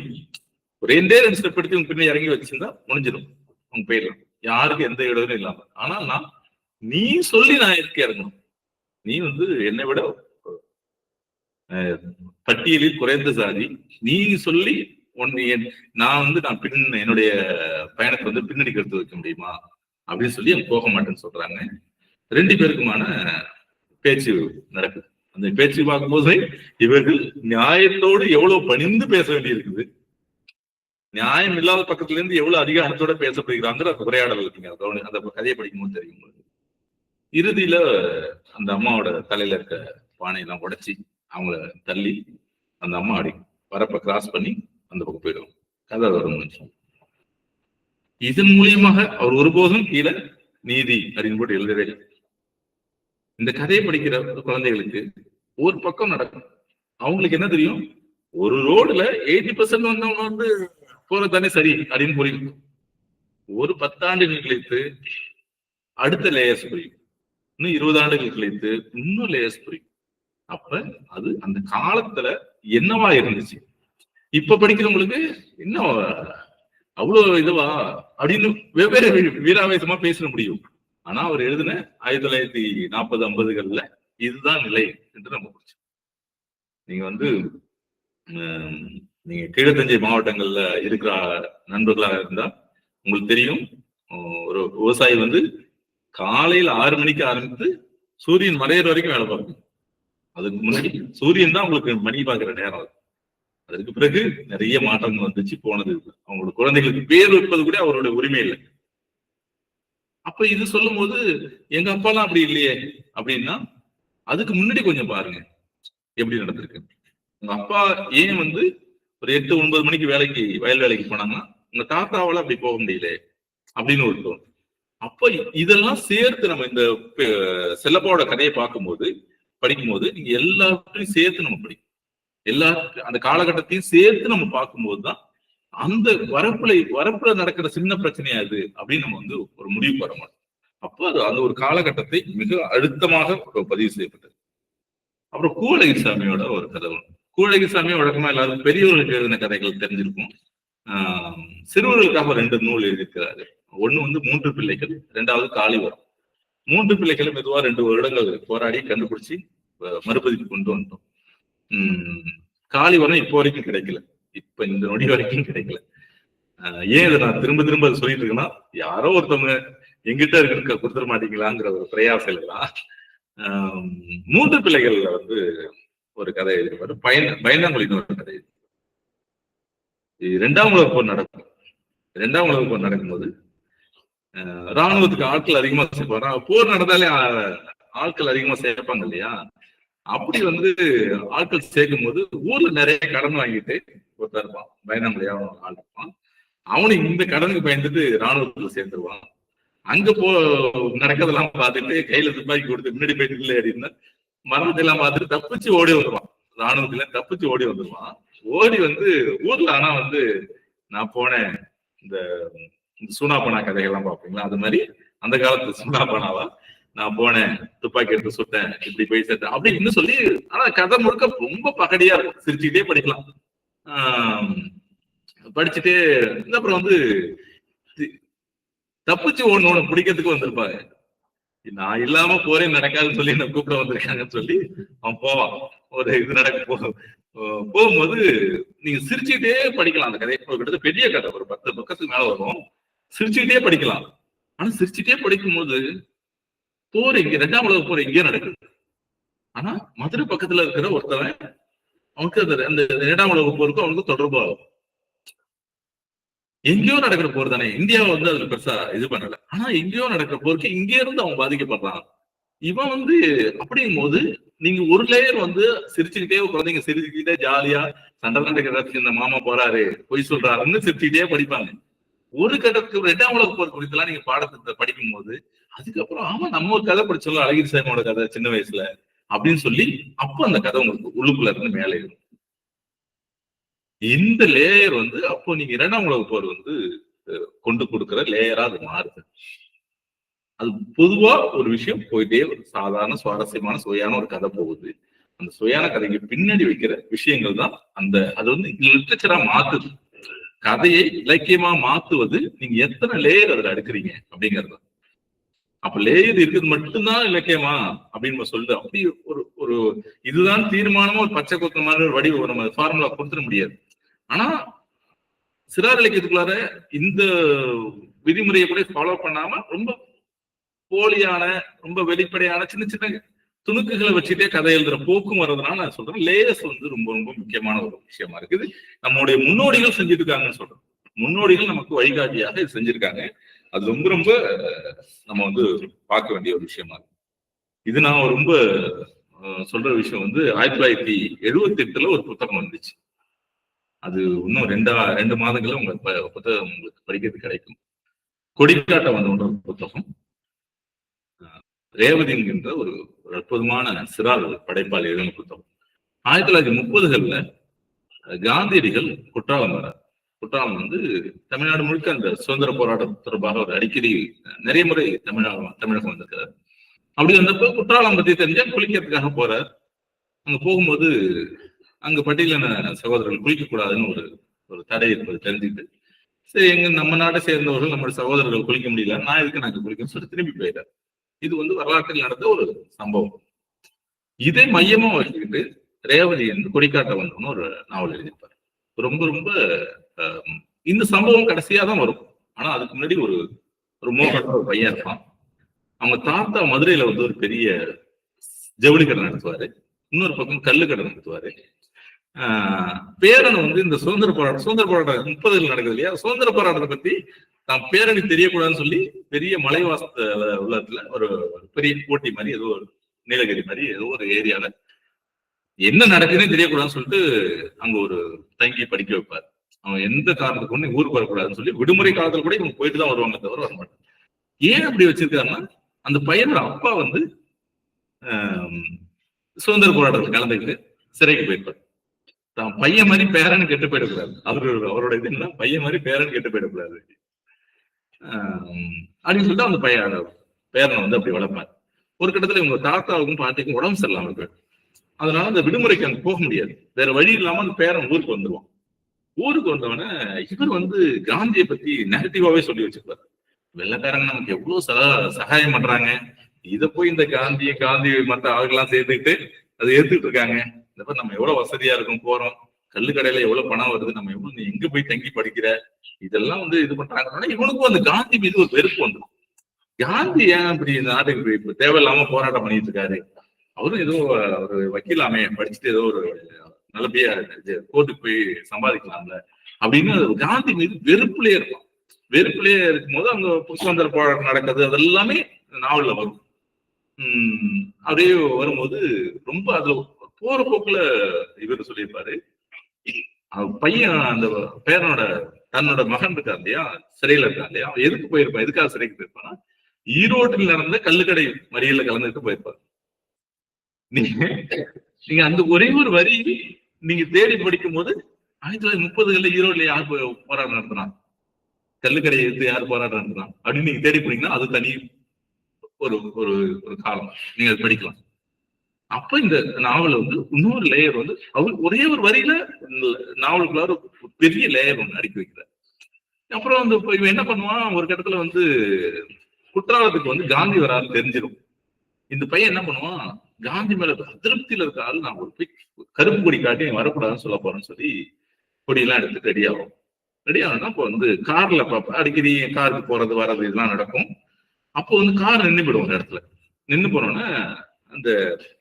ஒரு 2 ஸ்டெப் எடுத்து உங்க பின்னாடி இறங்கி வச்சிருந்தா முடிஞ்சிடும், அவங்க போயிடலாம், யாருக்கும் எந்த இடமும் இல்லாம. ஆனா நீ சொல்லி நான் எதுக்கு இறங்கணும்? நீ வந்து என்னை விட பட்டியலில் குறைந்த சாதி, நீ சொல்லி நான் என்னுடைய பயணத்தை வந்து பின்னணி எடுத்து வைக்க முடியுமா அப்படின்னு சொல்லி அவங்க போக மாட்டேன்னு சொல்றாங்க. 2 பேருக்குமான பேச்சு நடக்குது. அந்த பேச்சு பார்க்கும்போது இவர்கள் நியாயத்தோடு எவ்வளவு பணிந்து பேச வேண்டி இருக்குது, நியாயம் இல்லாத பக்கத்துல இருந்து எவ்வளவு அதிகாரத்தோட பேசப்படுகிறாங்கிற உரையாடல் இருக்குங்க. அந்த கதையை படிக்கும்போது தெரியும். இறுதியில அந்த அம்மாவோட தலையில இருக்க பானையெல்லாம் உடைச்சி அவங்கள தள்ளி அந்த அம்மா அடி வரப்ப கிராஸ் பண்ணி அந்த பக்கம் போயிடுவோம். கதை வரும். இதன் மூலியமாக அவர் ஒருபோதும் கீழே நீதி அப்படின்னு போட்டு எழுதவே இல்லை. இந்த கதையை படிக்கிற குழந்தைகளுக்கு ஒரு பக்கம் நடக்கும். அவங்களுக்கு என்ன தெரியும், ஒரு ரோடுல 80% வந்தவங்க வந்து போறதானே சரி அப்படின்னு புரியும். ஒரு 10 ஆண்டுகள் கழித்து அடுத்த லேயர்ஸ் புரியும், இன்னும் 20 ஆண்டுகள் கழித்து இன்னும் லேயர்ஸ் புரியும். அப்ப அது அந்த காலத்துல என்னவா இருந்துச்சு, இப்ப படிக்கிறவங்களுக்கு இன்னும் அவ்வளவு இதுவா அப்படின்னு வெவ்வேறு வீராவேசமா பேச முடியும். ஆனா அவர் எழுதின 1940, 50கள்ல இதுதான் நிலை என்று நம்ம புரிச்சோம். நீங்க வந்து நீங்க கீழத்தஞ்சை மாவட்டங்கள்ல இருக்கிற நண்பர்களாக இருந்தா உங்களுக்கு தெரியும், ஒரு விவசாயி வந்து காலையில 6 மணிக்கு ஆரம்பித்து சூரியன் மறையிற வரைக்கும் வேலை பார்க்கணும். அதுக்கு முன்னாடி சூரியன் தான் உங்களுக்கு மணி பார்க்கிற நேரம். அதற்கு பிறகு நிறைய மாற்றங்கள் வந்துச்சு, போனது. அவங்களோட குழந்தைகளுக்கு பேர் வைப்பது கூட அவருடைய உரிமை இல்லை. அப்ப இது சொல்லும் போது எங்க அப்பாலாம் அப்படி இல்லையே அப்படின்னா, அதுக்கு முன்னாடி கொஞ்சம் பாருங்க எப்படி நடந்திருக்கு. உங்க அப்பா ஏன் வந்து ஒரு 8, 9 மணிக்கு வயல் வேலைக்கு போனாங்கன்னா உங்க தாத்தாவால அப்படி போக முடியல அப்படின்னு ஒரு தோணும். அப்ப இதெல்லாம் சேர்த்து நம்ம இந்த செல்லப்பாவோட கதையை படிக்கும்போது நீங்க எல்லாத்தையும் சேர்த்து நம்ம படிக்கணும். அந்த காலகட்டத்தையும் சேர்த்து நம்ம பார்க்கும்போதுதான் அந்த வரப்புல நடக்கிற சின்ன பிரச்சனையா இது அப்படின்னு நம்ம வந்து ஒரு முடிவுக்கு வர மாட்டோம். அப்போ அது அந்த ஒரு காலகட்டத்தை மிக அழுத்தமாக பதிவு செய்யப்பட்டது. அப்புறம் கூவலகிரி சாமியோட ஒரு கதை கூழகிசாமி வழக்கமா எல்லாரும் பெரியவர்களுக்கு எழுதின கதைகள் தெரிஞ்சிருக்கும். சிறுவர்களுக்காக 2 நூல் எழுதியிருக்கிறாரு. ஒண்ணு வந்து 3 பிள்ளைகள், 2வது காளிவரம். 3 பிள்ளைகளும் மெதுவா 2 வருடங்கள் போராடி கண்டுபிடிச்சு மறுபதிப்பு கொண்டு வந்தோம். காளிவரம் இப்போ வரைக்கும் கிடைக்கல, இப்ப இந்த நொடி வரைக்கும் கிடைக்கல. ஏன் இதை நான் திரும்ப திரும்ப சொல்லிட்டு இருக்கேன்னா, யாரோ ஒருத்தவங்க எங்கிட்ட இருக்கு கொடுத்துட மாட்டீங்களாங்கிற ஒரு பிரயாசம் தான். 3 பிள்ளைகள்ல வந்து ஒரு கதை எழுதிருப்பாரு. பயந்தாங்குழின்னு ஒரு கதை. 2ஆம் உலகப் போர் நடக்கும். 2ஆம் உலகப் போர் நடக்கும்போது ராணுவத்துக்கு ஆட்கள் அதிகமா சேர்ப்பாங்க. போர் நடந்தாலே ஆட்கள் அதிகமா சேர்ப்பாங்க இல்லையா? அப்படி வந்து ஆட்கள் சேர்க்கும் போது ஊர்ல நிறைய கடன் வாங்கிட்டு ஒருத்தர் இருப்பான், பயந்தாங்குழியா ஆள் இருப்பான். அவனுக்கு இந்த கடனுக்கு பயந்துட்டு ராணுவத்துல சேர்ந்துருவான். அங்க நடக்கிறதெல்லாம் பார்த்துட்டு கையில துப்பாக்கி கொடுத்து முன்னாடி போயிட்டு இல்லை அப்படின்னா மரணத்தெல்லாம் பார்த்துட்டு தப்பிச்சு ஓடி வந்துருவான். ராணுவத்துல தப்பிச்சு ஓடி வந்துருவான். ஓடி வந்து ஊர்ல ஆனா வந்து நான் போனேன், இந்த சூனாப்பனா கதைகள்லாம் பார்ப்பீங்களா, அது மாதிரி அந்த காலத்து சூனாப்பனாவா நான் போனேன், துப்பாக்கி எடுத்து சுட்டேன், இப்படி போய் சேர்த்தேன் அப்படின்னு சொல்லி. ஆனா கதை முழுக்க ரொம்ப பகடியா இருக்கும், சிரிச்சுக்கிட்டே படிக்கலாம். படிச்சுட்டே அப்புறம் வந்து தப்பிச்சு ஒண்ணு பிடிக்கிறதுக்கு வந்திருப்பாங்க. நான் இல்லாம போரே நடக்காதுன்னு சொல்லி என்ன கூப்பிட வந்திருக்காங்கன்னு சொல்லி அவன் போவான். ஒரு இது நடக்க போகும்போது நீங்க சிரிச்சுக்கிட்டே படிக்கலாம். அந்த கதை கிட்டத்தட்ட பெரிய கதை, ஒரு 10 பக்கத்துக்கு மேல வரும். சிரிச்சுக்கிட்டே படிக்கலாம். ஆனா சிரிச்சுட்டே படிக்கும் போது போர் இங்க 2ஆம் உலக போர் இங்கே நடக்குது. ஆனா மதுரை பக்கத்துல இருக்கிற ஒருத்தவன் அவனுக்கு அந்த 2ஆம் உலக போருக்கும் அவனுக்கு தொடர்பு ஆகும். எங்கேயோ நடக்கிற போர் தானே, இந்தியாவை வந்து அதுல பெருசா இது பண்ணல. ஆனா எங்கேயோ நடக்கிற போருக்கு இங்கே இருந்து அவன் பாதிக்கப்படுறான். இவன் வந்து அப்படிங்கும் போது நீங்க ஒரு லேயர் வந்து சிரிச்சுக்கிட்டே குழந்தைங்க சிரிச்சுக்கிட்டே ஜாலியா சண்டை நடக்கிறதுக்கு இந்த மாமா போறாரு பொய் சொல்றாருன்னு சிரிச்சுக்கிட்டே படிப்பாங்க. ஒரு கட்டத்துக்கு 2ஆம் உலக போர் குறித்தெல்லாம் நீங்க பாடத்தை படிக்கும் போது அதுக்கப்புறம் ஆமா நம்ம ஒரு கதை படிச்சோம், அழகிரி சாமியோட கதை சின்ன வயசுல அப்படின்னு சொல்லி அப்ப அந்த கதை உங்களுக்கு உள்ளுக்குள்ள இருந்து மேலே இருக்கும். இந்த லேயர் வந்து அப்போ நீங்க 2ஆம் உலக போர் வந்து கொண்டு கொடுக்கிற லேயரா அது மாறுது. அது பொதுவா ஒரு விஷயம் போயிட்டே ஒரு சாதாரண சுவாரஸ்யமான சுவையான ஒரு கதை போகுது. அந்த சுவையான கதைக்கு பின்னாடி வைக்கிற விஷயங்கள் தான் அது வந்து லிட்டரேச்சரா மாத்துது. கதையை இலக்கியமா மாத்துவது நீங்க எத்தனை லேயர் அதுல அடுக்குறீங்க அப்படிங்கிறது. அப்ப லேயர் இருக்குது மட்டும்தான் இலக்கியமா அப்படின்னு சொல்லுது. அப்படி ஒரு இதுதான் தீர்மானமா ஒரு பச்சை கொத்த மாதிரி ஒரு வடிவம் நம்ம ஃபார்முலா கொடுத்துட முடியாது. ஆனா சிறார் இலக்கியத்துக்குள்ளார இந்த விதிமுறையை கூட ஃபாலோ பண்ணாம ரொம்ப போலியான ரொம்ப வெளிப்படையான சின்ன சின்ன துணுக்குகளை வச்சுட்டே கதை எழுதுற போக்கும் வர்றதுனால நான் சொல்றேன் லேயர்ஸ் வந்து ரொம்ப ரொம்ப முக்கியமான ஒரு விஷயமா இருக்குது. நம்மளுடைய முன்னோடிகள் செஞ்சுட்டு இருக்காங்கன்னு சொல்றேன். முன்னோடிகள் நமக்கு வழிகாட்டியாக செஞ்சிருக்காங்க. அது ரொம்ப ரொம்ப நம்ம வந்து பார்க்க வேண்டிய ஒரு விஷயமா இருக்கு. இது நான் ரொம்ப சொல்ற விஷயம் வந்து 1978 ஒரு புத்தகம் வந்துச்சு. அது இன்னும் 2 மாதங்கள்ல உங்களுக்கு புத்தகம் உங்களுக்கு படிக்கிறது கிடைக்கும். கொடிக்காட்ட வந்து ஒரு புத்தகம். ரேவதி என்கின்ற ஒரு அற்புதமான சிறார் படைப்பாளி எழுதின புத்தகம். 1930களில் காந்தியடிகள் குற்றாலம் வரார். குற்றாலம் வந்து தமிழ்நாடு முழுக்க அந்த சுதந்திர போராட்டம் தொடர்பாக ஒரு அடிக்கடி நிறைய முறை தமிழகம் வந்திருக்கிறார். அப்படி வந்தப்போ குற்றாலம் பத்தி தெரிஞ்சா குளிக்கிறதுக்காக போறார். அங்க போகும்போது அங்க பட்டியலின சகோதரர்கள் குளிக்க கூடாதுன்னு ஒரு தடை இருப்பது தெரிஞ்சுட்டு, சரி எங்க நம்ம நாட்டை சேர்ந்தவர்கள் நம்மளுடைய சகோதரர்கள் குளிக்க முடியல, நான் எதுக்கு நாங்க குளிக்கணும்னு சொல்லி திரும்பி போயிட்டார். இது வந்து வரலாற்றில் நடந்த ஒரு சம்பவம். இதை மையமா வச்சுக்கிட்டு ரேவதி என்று கொடிக்காட்ட வந்தோம்னு ஒரு நாவல் எழுதியிருப்பார். ரொம்ப ரொம்ப இந்த சம்பவம் கடைசியா தான் வரும். ஆனா அதுக்கு முன்னாடி ஒரு மோகன் ஒரு பையன் இருப்பான். அவங்க தாத்தா மதுரையில வந்து ஒரு பெரிய ஜவுளி கடை நடத்துவாரு. இன்னொரு பக்கம் கல்லு கடை நடத்துவாரு. பேரன் வந்து இந்த சுதந்திர போராட்டம் 30கள் நடக்குது இல்லையா, சுதந்திர போராட்டத்தை பத்தி தான் பேரணி தெரியக்கூடாதுன்னு சொல்லி பெரிய மலைவாச உள்ளத்துல ஒரு பெரிய போட்டி மாதிரி ஏதோ ஒரு நீலகிரி மாதிரி ஏதோ ஒரு ஏரியால என்ன நடக்குதுன்னு தெரியக்கூடாதுன்னு சொல்லிட்டு அங்க ஒரு தங்கி படிக்க வைப்பார். அவன் எந்த காரணத்துக்கு ஒண்ணு ஊருக்கு வரக்கூடாதுன்னு சொல்லி விடுமுறை காலத்துல கூட இவங்க போயிட்டு தான் வருவாங்க, தவிர வரமாட்டாங்க. ஏன் அப்படி வச்சிருக்காருன்னா அந்த பையனோட அப்பா வந்து சுதந்திர போராட்டத்தில் கலந்துக்கிட்டு சிறைக்கு போயிருப்பார். தான் பையன் மாதிரி பேரன் கெட்டு போயிடக்கூடாது. அவரோட இது என்ன, பையன் மாதிரி பேரன் கெட்டு போயிடக்கூடாது அப்படின்னு சொல்லிட்டு அந்த பேரனை வந்து அப்படி வளர்ப்பார். ஒரு கட்டத்துல இவங்க தாத்தாவுக்கும் பாட்டிக்கும் உடம்பு சரியில்லாம போயிடும். அதனால அந்த விடுமுறைக்கு அங்க போக முடியாது. வேற வழி இல்லாம அந்த பேரன் ஊருக்கு வந்துருவான். ஊருக்கு வந்தவொடனே இவர் வந்து காந்தியை பத்தி நெகட்டிவாவே சொல்லி வச்சிருப்பாரு. வெள்ளைக்காரங்க நமக்கு எவ்வளவு சகாயம் பண்றாங்க, இத போய் இந்த காந்தி மற்ற ஆளுகெல்லாம் சேர்த்துக்கிட்டு அதை ஏத்துக்கிட்டு இருக்காங்க. இந்த மாதிரி நம்ம எவ்வளவு வசதியா இருக்கும், போறோம், கல்லு கடையில எவ்வளவு பணம் வருது, நம்ம எவ்வளவு நீ எங்க போய் தங்கி படிக்கிற, இதெல்லாம் வந்து இது பண்றாங்கன்னா இவனுக்கும் அந்த காந்தி மீது ஒரு வெறுப்பு வந்துடும். காந்தி ஏன் இப்படி இந்த நாட்டுக்கு இப்ப தேவையில்லாம போராட்டம் பண்ணிட்டு இருக்காரு, அவரும் ஏதோ ஒரு வக்கீலாமே படிச்சுட்டு ஏதோ ஒரு நல்லபடியா கோர்ட்டுக்கு போய் சம்பாதிக்கலாம்ல அப்படின்னு காந்தி மீது வெறுப்புலயே இருக்கும். வெறுப்புலயே இருக்கும்போது அங்க சுதந்திர போராட்டம் நடக்குது, அதெல்லாமே நாவல்ல வரும். அப்படியே வரும்போது ரொம்ப அதுல போற போக்குல இவர் சொல்லியிருப்பாரு, பையன் அந்த பேரனோட தன்னோட மகன் இருக்கா இல்லையா, சிறையில இருக்கா இல்லையா, அவன் எதுக்கு போயிருப்பான், எதுக்காக சிறைக்கு போயிருப்பான்னா ஈரோட்டில் நடந்த கல்லுக்கடை மறியல்ல கலந்துட்டு போயிருப்பாரு. நீங்க அந்த ஒரே ஒரு வரி நீங்க தேடி படிக்கும் போது 1930களில் ஈரோட்ல யார் போராட்டம் நடத்துறான், கல்லுக்கடையை எடுத்து யார் போராட்டம் நடத்துறான் அப்படின்னு நீங்க தேடி போனீங்கன்னா அது தனி ஒரு ஒரு ஒரு காலம் நீங்க அதை படிக்கலாம். அப்ப இந்த நாவல் வந்து இன்னொரு லேயர் வந்து அவர் ஒரே ஒரு வரியில நாவலுக்குள்ளார ஒரு பெரிய லேயர் ஒண்ணு அடுக்கி வைக்கிறார். அப்புறம் வந்து இவன் என்ன பண்ணுவான், ஒரு கட்டத்துல வந்து குற்றாலத்துக்கு வந்து காந்தி வராது தெரிஞ்சிடும். இந்த பையன் என்ன பண்ணுவான், காந்தி மேல அதிருப்தியில இருக்க ஆள் நான் ஒரு கருப்பு கொடி காட்டி வரக்கூடாதுன்னு சொல்ல போறேன்னு சொல்லி கொடியெல்லாம் எடுத்து ரெடி ஆகும். ரெடி ஆகணும்னா இப்போ வந்து கார்ல பார்ப்பேன், அடிக்கடி காருக்கு போறது வர்றது இதெல்லாம் நடக்கும். அப்போ வந்து கார் நின்று போயிடும் ஒரு இடத்துல. நின்று போனோன்னா அந்த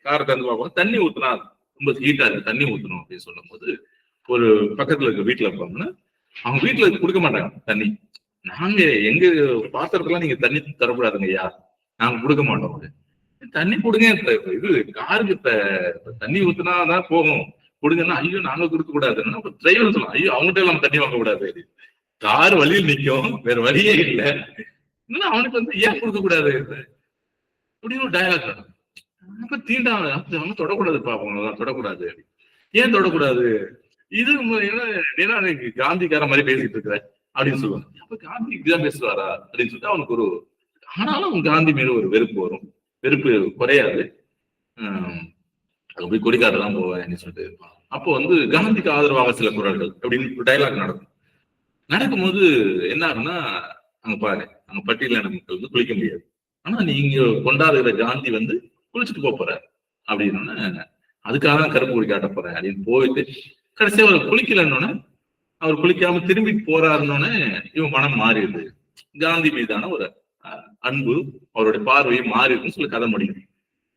காரை தந்து பார்ப்போம், தண்ணி ஊத்துனா ரொம்ப ஹீட்டா இருக்கு, தண்ணி ஊத்தணும் அப்படின்னு சொல்லும் போது ஒரு பக்கத்துல இருக்க வீட்டுல இருப்பாங்கன்னா அவங்க வீட்டுல கொடுக்க மாட்டாங்க தண்ணி. நாங்க எங்க பாத்திரத்துல நீங்க தண்ணி தரக்கூடாதுங்க ஐயா, நாங்க கொடுக்க மாட்டோம். தண்ணி கொடுங்க, இது காருக்கு தண்ணி ஊத்துனாதான் போகும், கொடுங்கன்னா ஐயோ நாங்க கொடுக்க கூடாதுன்னா டிரைவர் சொல்லலாம், ஐயோ அவங்ககிட்ட எல்லாம் தண்ணி வாங்க கூடாது, கார் வழியில் நிற்கும், வேற வழியே இல்லை, அவனுக்கு வந்து ஏன் கொடுக்க கூடாது அப்படின்னு ஒரு டயலாக். அப்ப தீண்டா அவங்க தொடக்கூடாது பாப்போம், தொடக்கூடாது, ஏன் தொடக்கூடாது, இது என்ன காந்திக்கார மாதிரி பேசிட்டு இருக்கிற அப்படின்னு சொல்லுவாங்க. அப்ப காந்தி இப்படிதான் பேசுவாரா அப்படின்னு சொல்லிட்டு அவனுக்கு ஒரு, ஆனாலும் காந்தி மேல ஒரு வெறுப்பு வரும். வெறுப்பு குறையாது, போய் கொடிக்காட்டதான் போவேன் சொல்லிட்டு இருப்பான். அப்போ வந்து காந்திக்கு ஆதரவாக சில குரல்கள் அப்படின்னு டைலாக் நடக்கும். நடக்கும்போது என்ன ஆகுன்னா, அங்க பாரு அங்க பட்டியலின மக்கள் வந்து குளிக்க முடியாது, ஆனா நீங்க கொண்டாடுகிற காந்தி வந்து குளிச்சுட்டு போற அப்படின்னு, அதுக்காக தான் கருப்பு கொடி காட்ட போறேன் அப்படின்னு போயிட்டு கடைசியா அவர் குளிக்கலன்னொன்னே, அவர் குளிக்காம திரும்பி போறாருன்னொன்னே இவன் மனம் மாறிடுது. காந்தி மீதான ஒரு அன்பு, அவருடைய பார்வையை மாறி இருக்குன்னு சொல்லி கதை முடியும்.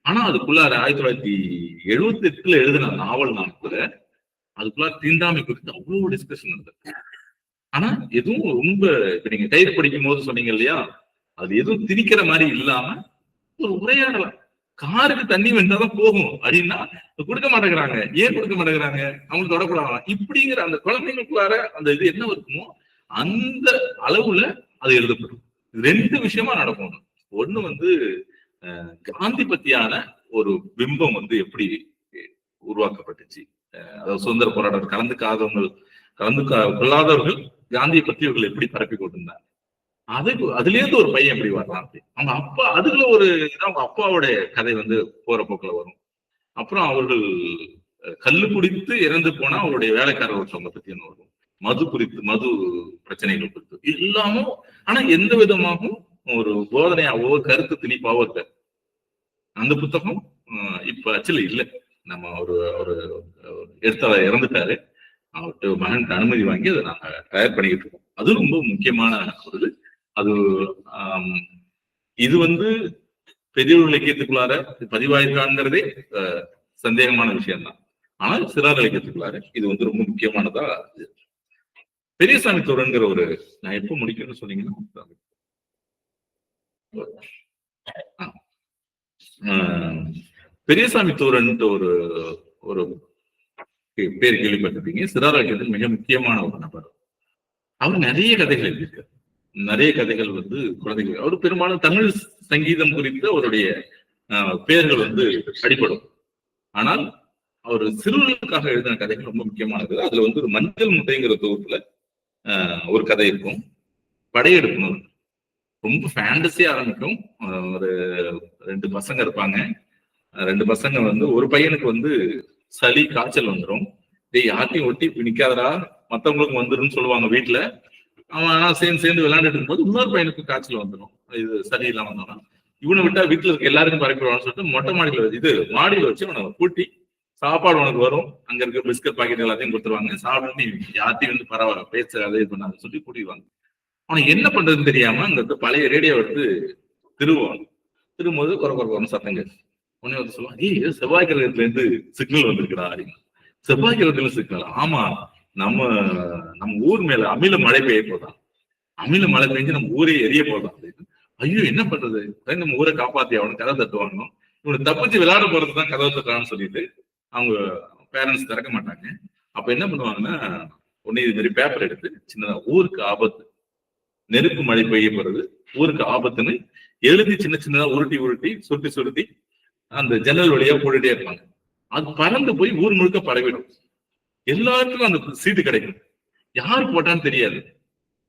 ஆனா அதுக்குள்ளார 1978 எழுதின நாவல் கூட அதுக்குள்ளார தீண்டாமை குறித்து அவ்வளவு டிஸ்கஷன் இருந்தது. ஆனா எதுவும் ரொம்ப இப்ப நீங்க கைது படிக்கும் போது சொன்னீங்க இல்லையா, அது எதுவும் திணிக்கிற மாதிரி இல்லாம ஒரு உரையாடலாம். காருக்கு தண்ணி வந்தாதான் போகும் அப்படின்னா கொடுக்க மாட்டேங்கிறாங்க, ஏன் கொடுக்க மாட்டேங்கிறாங்க, அவங்களுக்கு தொடக்கூடாது இப்படிங்கிற அந்த குழந்தைங்களுக்குள்ளார அந்த இது என்ன இருக்குமோ அந்த அளவுல அது எழுதப்படும். ரெண்டு விஷயமா நடக்கும். ஒண்ணு வந்து காந்தி பத்தியான ஒரு பிம்பம் வந்து எப்படி உருவாக்கப்பட்டுச்சு, அதாவது சுதந்திர போராட்டம் கலந்து கொள்ளாதவர்கள் காந்தியை பத்தி இவர்கள் எப்படி பரப்பி கொண்டிருந்தாங்க, அதுல இருந்து ஒரு பையன் எப்படி வரலாம், அவங்க அப்பா அதுல ஒரு அவங்க அப்பாவுடைய கதை வந்து போற போக்குல வரும். அப்புறம் அவர்கள் கல்லு குடித்து இறந்து போனா அவருடைய வேலைக்காரர் ஒருத்தவங்க பத்தி என்ன வரும், மது பிரச்சனைகள் குறித்து எல்லாமும். ஆனா எந்த விதமாகவும் ஒரு போதனையாவோ கருத்து திணிப்பாவோ இருக்க அந்த புத்தகம் இப்ப ஆக்சுவலி இல்லை. நம்ம ஒரு எழுத்தாளர் இறந்துட்டாரு, அவர்கிட்ட மகனுக்கு அனுமதி வாங்கி அதை நாங்க தயார் பண்ணிக்கிட்டு இருக்கோம். அது ரொம்ப முக்கியமான ஒரு அது. இது வந்து பெரியவர் இலக்கியத்துக்குள்ளார பதிவாயிருக்காங்கிறதே சந்தேகமான விஷயம்தான். ஆனால் சிறார் இலக்கியத்துக்குள்ளார இது வந்து ரொம்ப முக்கியமானதா. பெரியசாமி தோரன்கிற ஒரு, நான் எப்ப முடிக்கணும்னு சொன்னீங்கன்னா, பெரியசாமி தோரன்ட்டு ஒரு பேர் கேள்விப்பட்டிருப்பீங்க. சிறார் இலக்கியத்தில் மிக முக்கியமான ஒரு நபர். அவர் நிறைய கதைகள் எழுதியிருக்காரு. நிறைய கதைகள் வந்து குழந்தைகள், அவர் பெரும்பாலும் தமிழ் சங்கீதம் குறித்து அவருடைய பெயர்கள் வந்து அடிப்படும். ஆனால் அவர் சிறுவர்களுக்காக எழுதின கதைகள் ரொம்ப முக்கியமானது. அதுல வந்து ஒரு மஞ்சள் முட்டைங்கிற தொகுப்புல ஒரு கதை இருக்கும், படையெடுப்பு. ரொம்ப ஃபேண்டஸியா ஆரம்பிக்கும். ஒரு 2 பசங்க இருப்பாங்க, 2 பசங்க வந்து ஒரு பையனுக்கு வந்து சளி காய்ச்சல் வந்துடும். டேய் யார்ட்டையும் ஒட்டி நிக்காதடா மத்தவங்களுக்கு வந்துருன்னு சொல்லுவாங்க வீட்டுல. அவன் ஆனா சேர்ந்து விளையாண்டுட்டு இருக்கும்போது இன்னொரு பையனுக்கு காய்ச்சல் வந்துடும். இது சளி இல்லாம வந்தோம்னா இவனை விட்டா வீட்டுல இருக்க எல்லாருக்கும் பரப்பிடுவான்னு சொல்லிட்டு மொட்டை மாடியில வச்சு அவனை கூட்டி சாப்பாடு உனக்கு வரும், அங்க இருக்க பிஸ்கட் பாக்கெட் எல்லாத்தையும் கொடுத்துருவாங்க, சாப்பிட்டு நீ யார்ட்டையும் வந்து பரவாயில்ல பேச அதே பண்ணாத சொல்லி கூட்டிடுவாங்க. அவனுக்கு என்ன பண்றதுன்னு தெரியாம அங்க பழைய ரேடியோ எடுத்து திரும்போது குறை சத்தம் கேட்டு உடனே வந்து சொல்லுவான், ஏய் செவ்வாய் கிரகத்துல இருந்து சிக்னல் வந்திருக்குடா அப்படின்னு. செவ்வாய் கிரகத்துல சிக்னல்? ஆமா, நம்ம ஊர் மேல அமில மழை பெய்ய போதான், அமில மழை பெஞ்சு நம்ம ஊரே எரிய போதான் அப்படின்னு. ஐயோ என்ன பண்றது, நம்ம ஊரை காப்பாத்தி அவனுக்கு கதை தட்டுவாங்க, இவனை தப்பிச்சு விளையாட போறதுதான் கதை தட்டுறான்னு சொல்லிட்டு அவங்க பேரண்ட்ஸ் திறக்க மாட்டாங்க. அப்ப என்ன பண்ணுவாங்கன்னா உடனே இது மாதிரி பேப்பர் எடுத்து சின்னதா ஊருக்கு ஆபத்து, நெருப்பு மழை பெய்ய போறது, ஊருக்கு ஆபத்துன்னு எழுதி சின்னதா உருட்டி சுருட்டி அந்த ஜன்னல் வழியா போட்டுட்டே இருப்பாங்க. அது பறந்து போய் ஊர் முழுக்க பரவிடும். எல்லாருக்கும் அந்த சீட்டு கிடைக்கும். யாரு போட்டான்னு தெரியாது.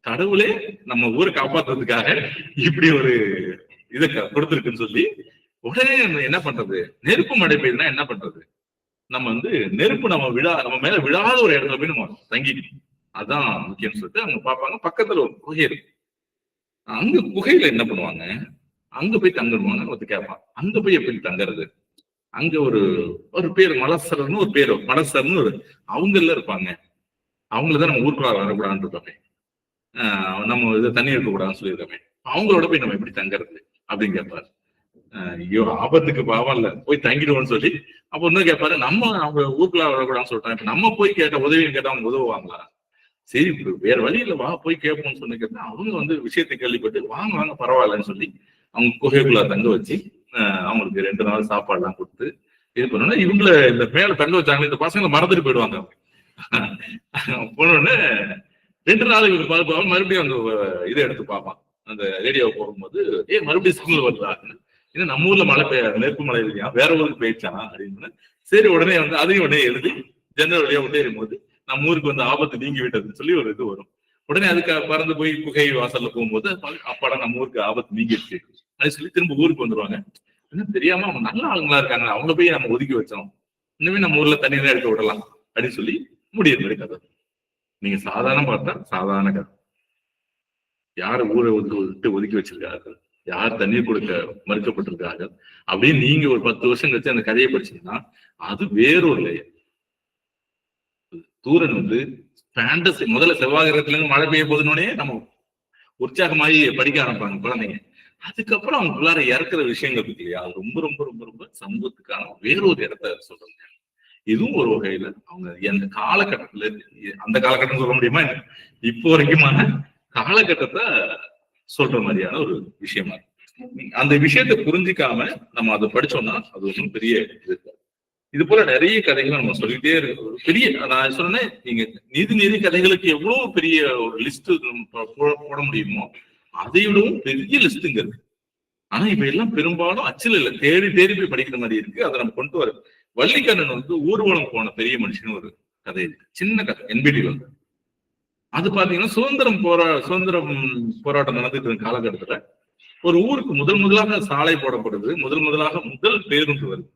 கடவுளே நம்ம ஊரை காப்பாத்துறதுக்காக இப்படி ஒரு இதை கொடுத்துருக்குன்னு சொல்லி உடனே என்ன பண்றது, நெருப்பு மழை பெய்யுதுன்னா என்ன பண்றது, நம்ம வந்து நெருப்பு நம்ம மேல விழாத ஒரு இடத்துல போய் நம்ம தங்கிக்கணும், அதான் முக்கியம்னு சொல்லிட்டு அவங்க பார்ப்பாங்க. பக்கத்துல ஒரு குகை இருக்கு, அங்க குகையில என்ன பண்ணுவாங்க, அங்க போய் தங்கிடுவாங்க. ஒருத்த கேட்பான், அங்க போய் எப்படி தங்குறது, அங்க ஒரு பேர் மலசர்னு ஒரு பேர், மலசர்னு அவங்க எல்லாம் இருப்பாங்க, அவங்களதான் நம்ம ஊருக்குள்ள வரக்கூடாதுன்னு இருக்கோமே, நம்ம இதை தண்ணி இருக்கக்கூடாதுன்னு சொல்லியிருக்கோமே, அவங்களோட போய் நம்ம எப்படி தங்குறது அப்படின்னு கேட்பாரு. ஐயோ ஆபத்துக்கு பாவம் இல்ல போய் தங்கிடுவோம்னு சொல்லி அப்ப இன்னும் கேட்பாரு, அவங்க ஊருக்குள்ள வரக்கூடாதுன்னு சொல்லிட்டாங்க, இப்ப நம்ம போய் கேட்ட உதவின்னு கேட்டா அவங்க உதவுவாங்களா, சரி வேற வழி இல்ல வா போய் கேட்போம்னு சொல்லி கேட்டா அவங்க வந்து விஷயத்தை கேள்விப்பட்டு வாங்க பரவாயில்லன்னு சொல்லி அவங்க குகைக்குள்ள தங்க வச்சு அவங்களுக்கு 2 நாள் சாப்பாடு எல்லாம் கொடுத்து இது பண்ணோன்னா இவங்கள இந்த மேல தங்க வச்சாங்களே இந்த பசங்களை மறந்துட்டு போயிடுவாங்க. போனோடனே 2 நாளைக்கு பார்ப்பாங்க, மறுபடியும் அந்த இதை எடுத்து பார்ப்பான், அந்த ரேடியோவை போகும்போது மறுபடியும் சிக்னல் வருதான்னு, ஏன்னா நம்ம ஊர்ல மழை நெருப்பு மழை இல்லையா, வேற ஊருக்கு போயிடுச்சானா அப்படின்னு. சரி உடனே வந்து அதையும் உடனே எழுதி ஜன்னல் வழியா விட்டேறும் போது நம்ம ஊருக்கு வந்து ஆபத்து நீங்கி விட்டதுன்னு சொல்லி ஒரு இது வரும். உடனே அதுக்கு பறந்து போய் குகை வாசல்ல போகும்போது அப்பாடா நம்ம ஊருக்கு ஆபத்து நீங்கிடுச்சு அப்படின்னு சொல்லி திரும்ப ஊருக்கு வந்துருவாங்க. இன்னும் தெரியாம அவங்க நல்ல ஆளுங்களா இருக்காங்க, அவங்க போய் நம்ம ஒதுக்கி வச்சோம், இன்னுமே நம்ம ஊர்ல தண்ணி தான் எடுக்க விடலாம் அப்படின்னு சொல்லி முடியுது கதை. நீங்க சாதாரண பார்த்தா சாதாரண கதை. யார் ஊரை விட்டு ஒதுக்கி வச்சிருக்கார்கள், யார் தண்ணீர் கொடுக்க மறுக்கப்பட்டிருக்கார்கள் அப்படின்னு நீங்க ஒரு 10 வருஷம் கழிச்சு அந்த கதையை படிச்சீங்கன்னா அது வேறொரு லேயர். தூரன் வந்து ஃபேண்டசி, முதல்ல செவ்வாய் கிரகத்துல இருந்து மழை பெய்ய போதுன்னே நம்ம உற்சாகமாயி படிக்க ஆரம்பிப்பாங்க குழந்தைங்க. அதுக்கப்புறம் அவங்களுக்குள்ளார இறக்குற விஷயங்கள் இருக்கு இல்லையா, அது ரொம்ப ரொம்ப ரொம்ப ரொம்ப சமூகத்துக்கான வேறொரு இடத்த சொல்றாங்க. இதுவும் ஒரு வகையில அவங்க எந்த காலகட்டத்துல, அந்த காலகட்டம் சொல்ல முடியுமா, இப்போ வரைக்குமான காலகட்டத்தை சொல்ற மாதிரியான ஒரு விஷயமா இருக்கு. அந்த விஷயத்தை புரிஞ்சிக்காம நம்ம அதை படிச்சோம்னா அது ஒன்றும் பெரிய இது போல நிறைய கதைகளை நம்ம சொல்லிட்டே இருக்கு. பெரிய நான் சொன்னேன், நீங்க நீதி கதைகளுக்கு எவ்வளவு பெரிய ஒரு லிஸ்ட் போட முடியுமோ அதை விடவும் பெரிய லிஸ்ட்டுங்கிறது. ஆனா இப்ப எல்லாம் பெரும்பாலும் அச்சில் இல்ல, தேடி போய் படிக்கிற மாதிரி இருக்கு. அதை நம்ம கொண்டு வர வள்ளிக்கண்ணன் வந்து ஊர்வலம் போன பெரிய மனுஷன் ஒரு கதை இருக்கு, சின்ன கதை, NBD வந்து. அது பாத்தீங்கன்னா சுதந்திரம் போராட்டம் நடந்துட்டு இருக்க காலகட்டத்துல ஒரு ஊருக்கு முதலாக சாலை போடப்படுது, முதல் பேருந்து வருது.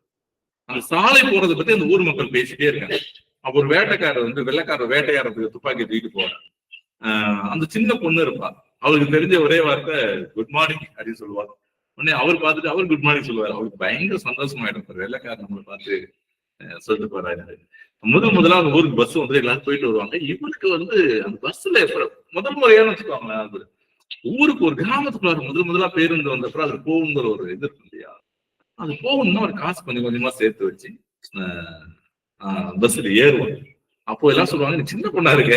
அந்த சாலை போறதை பத்தி அந்த ஊர் மக்கள் பேசிட்டே இருக்காங்க. அப்ப ஒரு வேட்டைக்காரர் வந்து வெள்ளைக்காரர் வேட்டையாடுறதுக்கு துப்பாக்கி தூக்கிட்டு போறாரு. அந்த சின்ன பொண்ணு இருப்பா, அவருக்கு தெரிஞ்ச ஒரே வார்த்தை குட் மார்னிங் அப்படின்னு சொல்லுவாங்க. உடனே அவர் பார்த்துட்டு அவர் குட் மார்னிங் சொல்லுவாரு. அவருக்கு பயங்கர சந்தோஷமாயிடும், வெள்ளைக்காரர் நம்மளை பார்த்து சொல்லிட்டு போறாரு. முதலா அந்த ஊருக்கு பஸ் வந்து எல்லாரும் போயிட்டு வருவாங்க. இவருக்கு வந்து அந்த பஸ்ல முதல் முறையானு வச்சுக்கோங்களேன், அது ஊருக்கு ஒரு கிராமத்துக்குள்ள முதலா பேருந்து வந்தப்பறம் அது போகுங்கிற ஒரு இது இருக்கு இல்லையா, அது போகணும்னா ஒரு காசு கொஞ்சமா சேர்த்து வச்சு பஸ்ல ஏறுவாங்க. அப்போ எல்லாம் சொல்லுவாங்க, நீ சின்ன பொண்ணா இருக்க,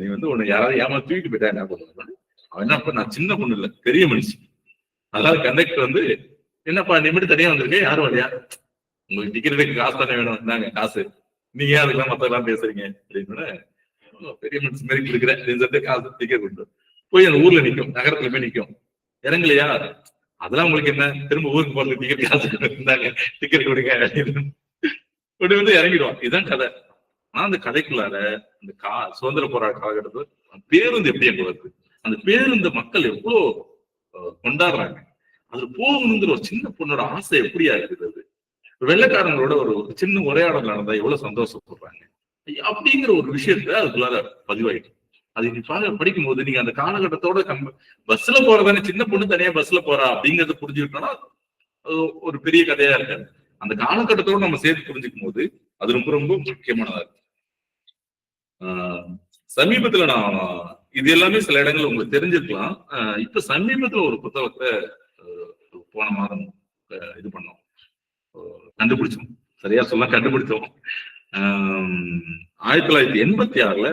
நீ வந்து உன்னை யாராவது ஏமா தூக்கிட்டு போயிட்டா என்ன பண்ணுவாங்க. அவன் என்ன, நான் சின்ன பொண்ணு இல்ல பெரிய மனுஷன். அதாவது கண்டக்டர் வந்து, என்னப்பா நீ மட்டும் தனியா வந்திருக்க, யாரும் வரையா, உங்களுக்கு டிக்கெட்டுக்கு காசு தானே வேணும், இருந்தாங்க காசு, நீங்க ஏன் அதுக்கெல்லாம் மத்தெல்லாம் பேசுறீங்க அப்படின்னு. பெரிய மனுஷன் மாரி கொடுக்குறேன் அப்படின்னு சொல்லிட்டு காசு டிக்கெட் கொடுத்து போய் அந்த ஊர்ல நிக்கும், நகரத்துல போய் நிக்கும். இறங்கலையா, அதெல்லாம் உங்களுக்கு என்ன, திரும்ப ஊருக்கு போறது டிக்கெட் காசு இருந்தாங்க, டிக்கெட் கொடுங்க அப்படின்னு வந்து இறங்கிடுவான். இதுதான் கதை. ஆனா அந்த கதைக்குள்ளார அந்த சுதந்திர போராட்ட காலகட்டத்துல பேருந்து எப்படி அங்க வருது, அந்த பேருந்து மக்கள் எவ்வளவு கொண்டாடுறாங்க, அதுல போகணுங்கிற ஒரு சின்ன பொண்ணோட ஆசை எப்படியா இருக்குது வெள்ளைக்காரங்களோட ஒரு சின்ன உரையாடல் நடந்தா எவ்வளவு சந்தோஷப்படுறாங்க அப்படிங்கிற ஒரு விஷயத்த அதுக்குள்ளார பதிவாயிட்டு அது நீ படிக்கும் போது நீங்க அந்த காலகட்டத்தோட பஸ்ல போறதானே, சின்ன பொண்ணு தனியா பஸ்ல போறா அப்படிங்கறத புரிஞ்சுக்கிட்டோம்னா ஒரு பெரிய கதையா இருக்காது. அந்த காலகட்டத்தோட நம்ம சேர்த்து புரிஞ்சுக்கும் போது அது ரொம்ப ரொம்ப முக்கியமானதா இருக்கு. சமீபத்துல நான் இது எல்லாமே சில இடங்கள்ல உங்களுக்கு தெரிஞ்சிருக்கலாம். இப்ப சமீபத்துல ஒரு புத்தகத்தை போன மாதம் இது பண்ணோம், கண்டுபிடிச்சோம். சரியா சொல்ல கண்டுபிடிச்சோம். 1986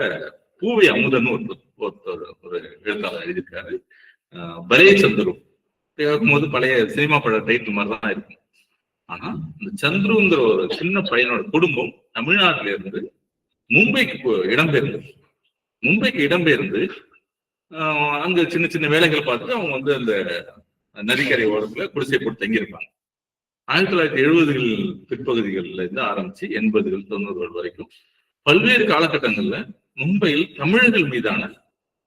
பூவை அமுதன் ஒரு எழுத்தாளர் எழுதியிருக்காரு. பலே சந்துரு கேட்கும்போது பழைய சினிமா பட டைட்டில் மாதிரிதான் இருக்கும். ஆனா இந்த சந்துருங்கிற ஒரு சின்ன பையனோட குடும்பம் தமிழ்நாட்டில இருந்து மும்பைக்கு இடம்பெயர்ந்து அங்க சின்ன சின்ன வேலைகள் பார்த்துட்டு அவங்க வந்து அந்த நதிக்கரை ஓரத்துல குடிசை போட்டு தங்கியிருப்பாங்க. 1970கள் பிற்பகுதிகளில் இருந்து ஆரம்பிச்சு 80கள் 90கள் வரைக்கும் பல்வேறு காலகட்டங்கள்ல மும்பையில் தமிழர்கள் மீதான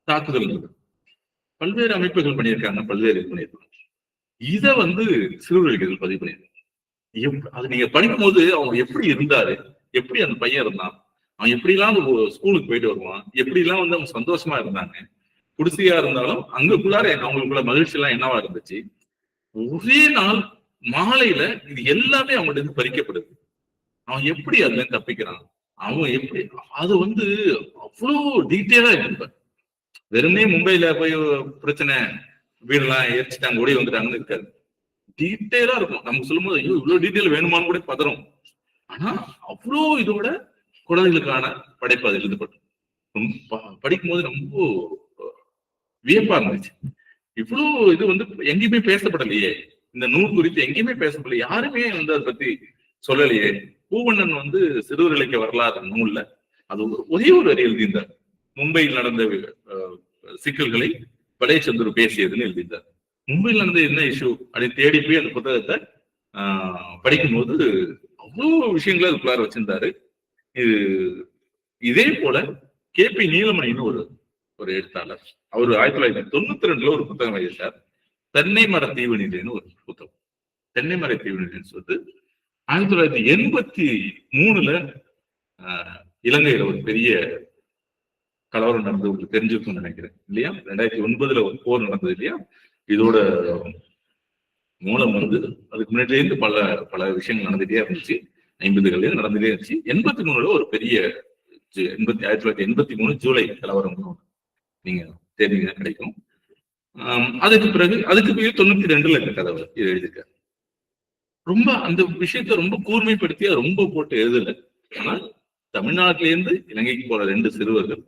தாக்குதல்கள் பல்வேறு அமைப்புகள் பண்ணியிருக்காங்க, பல்வேறு இது பண்ணியிருக்காங்க. இத வந்து சிறுவர்கள் பதிவு பண்ணியிருக்காங்க. அது நீங்க படிக்கும் போது அவங்க எப்படி இருந்தாரு, எப்படி அந்த பையன் இருந்தான், அவன் எப்படிலாம் ஸ்கூலுக்கு போயிட்டு வருவான், எப்படிலாம் வந்து அவங்க சந்தோஷமா இருந்தாங்க, குடிசையா இருந்தாலும் அங்குள்ளார அவங்களுக்குள்ள மகிழ்ச்சி எல்லாம் என்னவா இருந்துச்சு. ஒரே நாள் மாலையில இது எல்லாமே அவங்கள்ட்ட இருந்து பறிக்கப்படுது. அவன் எப்படி அதுல இருந்து தப்பிக்கிறான், அவன் எப்படி, அது வந்து அவ்வளவு டீட்டெயிலா இருப்பார். வெறுமே மும்பையில போய் பிரச்சனை, வீடெல்லாம் எரிச்சுட்டாங்க, ஓடி வந்துட்டாங்கன்னு இருக்காது. டீட்டெயிலா இருக்கும். நமக்கு சொல்லும் போது ஐயோ இவ்வளவு டீட்டெயில் வேணுமான்னு கூட பதறும். ஆனா அவ்வளோ இதோட குழந்தைகளுக்கான படைப்பு அதில் எழுதப்பட்டு படிக்கும் போது ரொம்ப வியப்பா இருந்துச்சு. இவ்வளவு இது வந்து எங்கேயுமே பேசப்படலையே, இந்த நூல் குறித்து எங்கேயுமே பேசப்படல, யாருமே வந்து அதை பத்தி சொல்லலையே. பூவண்ணன் வந்து சிறுவர் வரலாறு நூல்ல அது ஒரே ஒரு வரி எழுதியிருந்தார். மும்பையில் நடந்த சிக்கல்களை பலே சந்துரு பேசியதுன்னு எழுதியிருந்தார். மும்பையில் நடந்த என்ன இஷ்யூ அப்படின்னு தேடி போய் அந்த புத்தகத்தை படிக்கும்போது அவ்வளவு விஷயங்களை அதுக்குள்ளார வச்சிருந்தாரு. இதே போல KP நீலமணின்னு ஒரு எழுத்தாளர், அவர் 1992 ஒரு புத்தகம் எழுதிட்டார். தென்னை மர தீவனின்னு ஒரு புத்தகம். தென்னை மர தீவனின்னு சொல்லிட்டு 1983 இலங்கையில ஒரு பெரிய கலவரம் நடந்து உங்களுக்கு தெரிஞ்சிருக்கும்னு நினைக்கிறேன் இல்லையா. 2009 ஒரு போர் நடந்தது இல்லையா. இதோட மூலம் வந்து அதுக்கு முன்னாடில இருந்து பல பல விஷயங்கள் நடந்துட்டே இருந்துச்சு. 50களில் நடந்துட்டே இருந்துச்சு. 83 ஒரு பெரிய 1983 ஜூலை கலவரம் நீங்க தேடிங்க கிடைக்கும். அதுக்கு பிறகு 92 இந்த கதை எழுதியிருக்காரு. ரொம்ப அந்த விஷயத்த ரொம்ப கூர்மைப்படுத்தி ரொம்ப போட்டு எழுதல. ஆனால் தமிழ்நாட்டில இருந்து இலங்கைக்கு போற 2 சிறுவர்கள்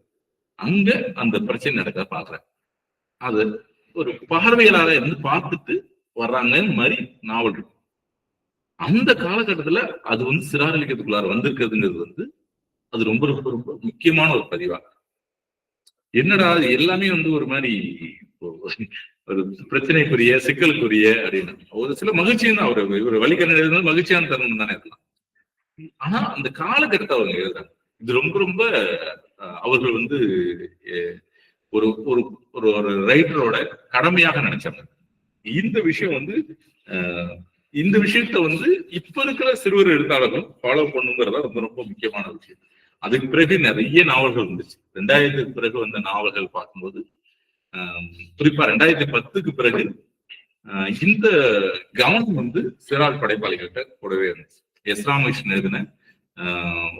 அங்க அந்த பிரச்சனை நடக்க பாக்குறேன். அது ஒரு பார்வையாளரை இருந்து பார்த்துட்டு வர்றாங்கன்னு மாதிரி நாவல் இருக்கும். அந்த காலகட்டத்துல அது வந்து சிறார் இலக்கியத்துக்குள்ளார வந்திருக்கிறதுங்கிறது வந்து அது ரொம்ப ரொம்ப ரொம்ப முக்கியமான ஒரு பதிவா. என்னடா எல்லாமே வந்து ஒரு மாதிரி ஒரு பிரச்சனைக்குரிய சிக்கலுக்குரிய அப்படின்னு ஒரு சில மகிழ்ச்சியும் தான் ஒரு வழிகண்ண எழுதுறது மகிழ்ச்சியான தருணம் தானே இருக்கலாம். ஆனா அந்த காலகட்டத்தை அவங்க எழுதுறாங்க. இது ரொம்ப ரொம்ப அவர்கள் வந்து ஒரு ஒரு ஒரு ரைட்டரோட கடமையாக நினைச்சாங்க. இந்த விஷயம் வந்து இந்த விஷயத்த வந்து இப்ப இருக்கிற சிறுவர் எழுத்தாளர்கள் ஃபாலோ பண்ணுங்கிறதா ரொம்ப ரொம்ப முக்கியமான விஷயம். அதுக்கு பிறகு நிறைய நாவல்கள் இருந்துச்சு. 2000க்கு பிறகு வந்த நாவல்கள் பார்க்கும்போது குறிப்பா 2010க்கு பிறகு இந்த கவனம் வந்து சிறார் படைப்பாளிகள்கிட்ட கூடவே இருந்துச்சு. எஸ் ராமகிருஷ்ணன் எழுதின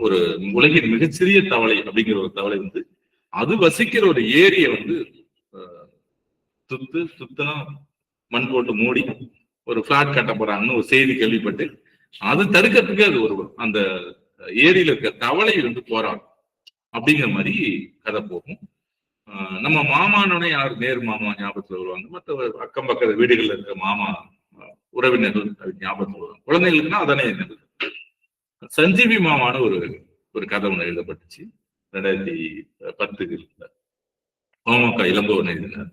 ஒரு உலகின் மிகச்சிறிய தவளை அப்படிங்கிற ஒரு தவளை வந்து அது வசிக்கிற ஒரு ஏரியை வந்து சுத்தனா மண் போட்டு மூடி ஒரு பிளாட் கட்ட போறாங்கன்னு ஒரு செய்தி கேள்விப்பட்டு அது தடுக்கிறதுக்கு அது ஒரு அந்த ஏரியில இருக்க தவளை வந்து போராடும் அப்படிங்கிற மாதிரி கதை போகும். நம்ம மாமானோட யார் நேரு மாமா ஞாபகத்துல வருவாங்க, மற்ற அக்கம் பக்கத்து வீடுகள்ல இருக்க மாமா உறவினர்கள் ஞாபகத்துல வருவாங்க. குழந்தைகளுக்குன்னா அதானே சஞ்சீவி மாமான ஒரு கதை ஒண்ணு எழுதப்பட்டுச்சு 2010 பாமக இளம்பவன் எழுதினார்.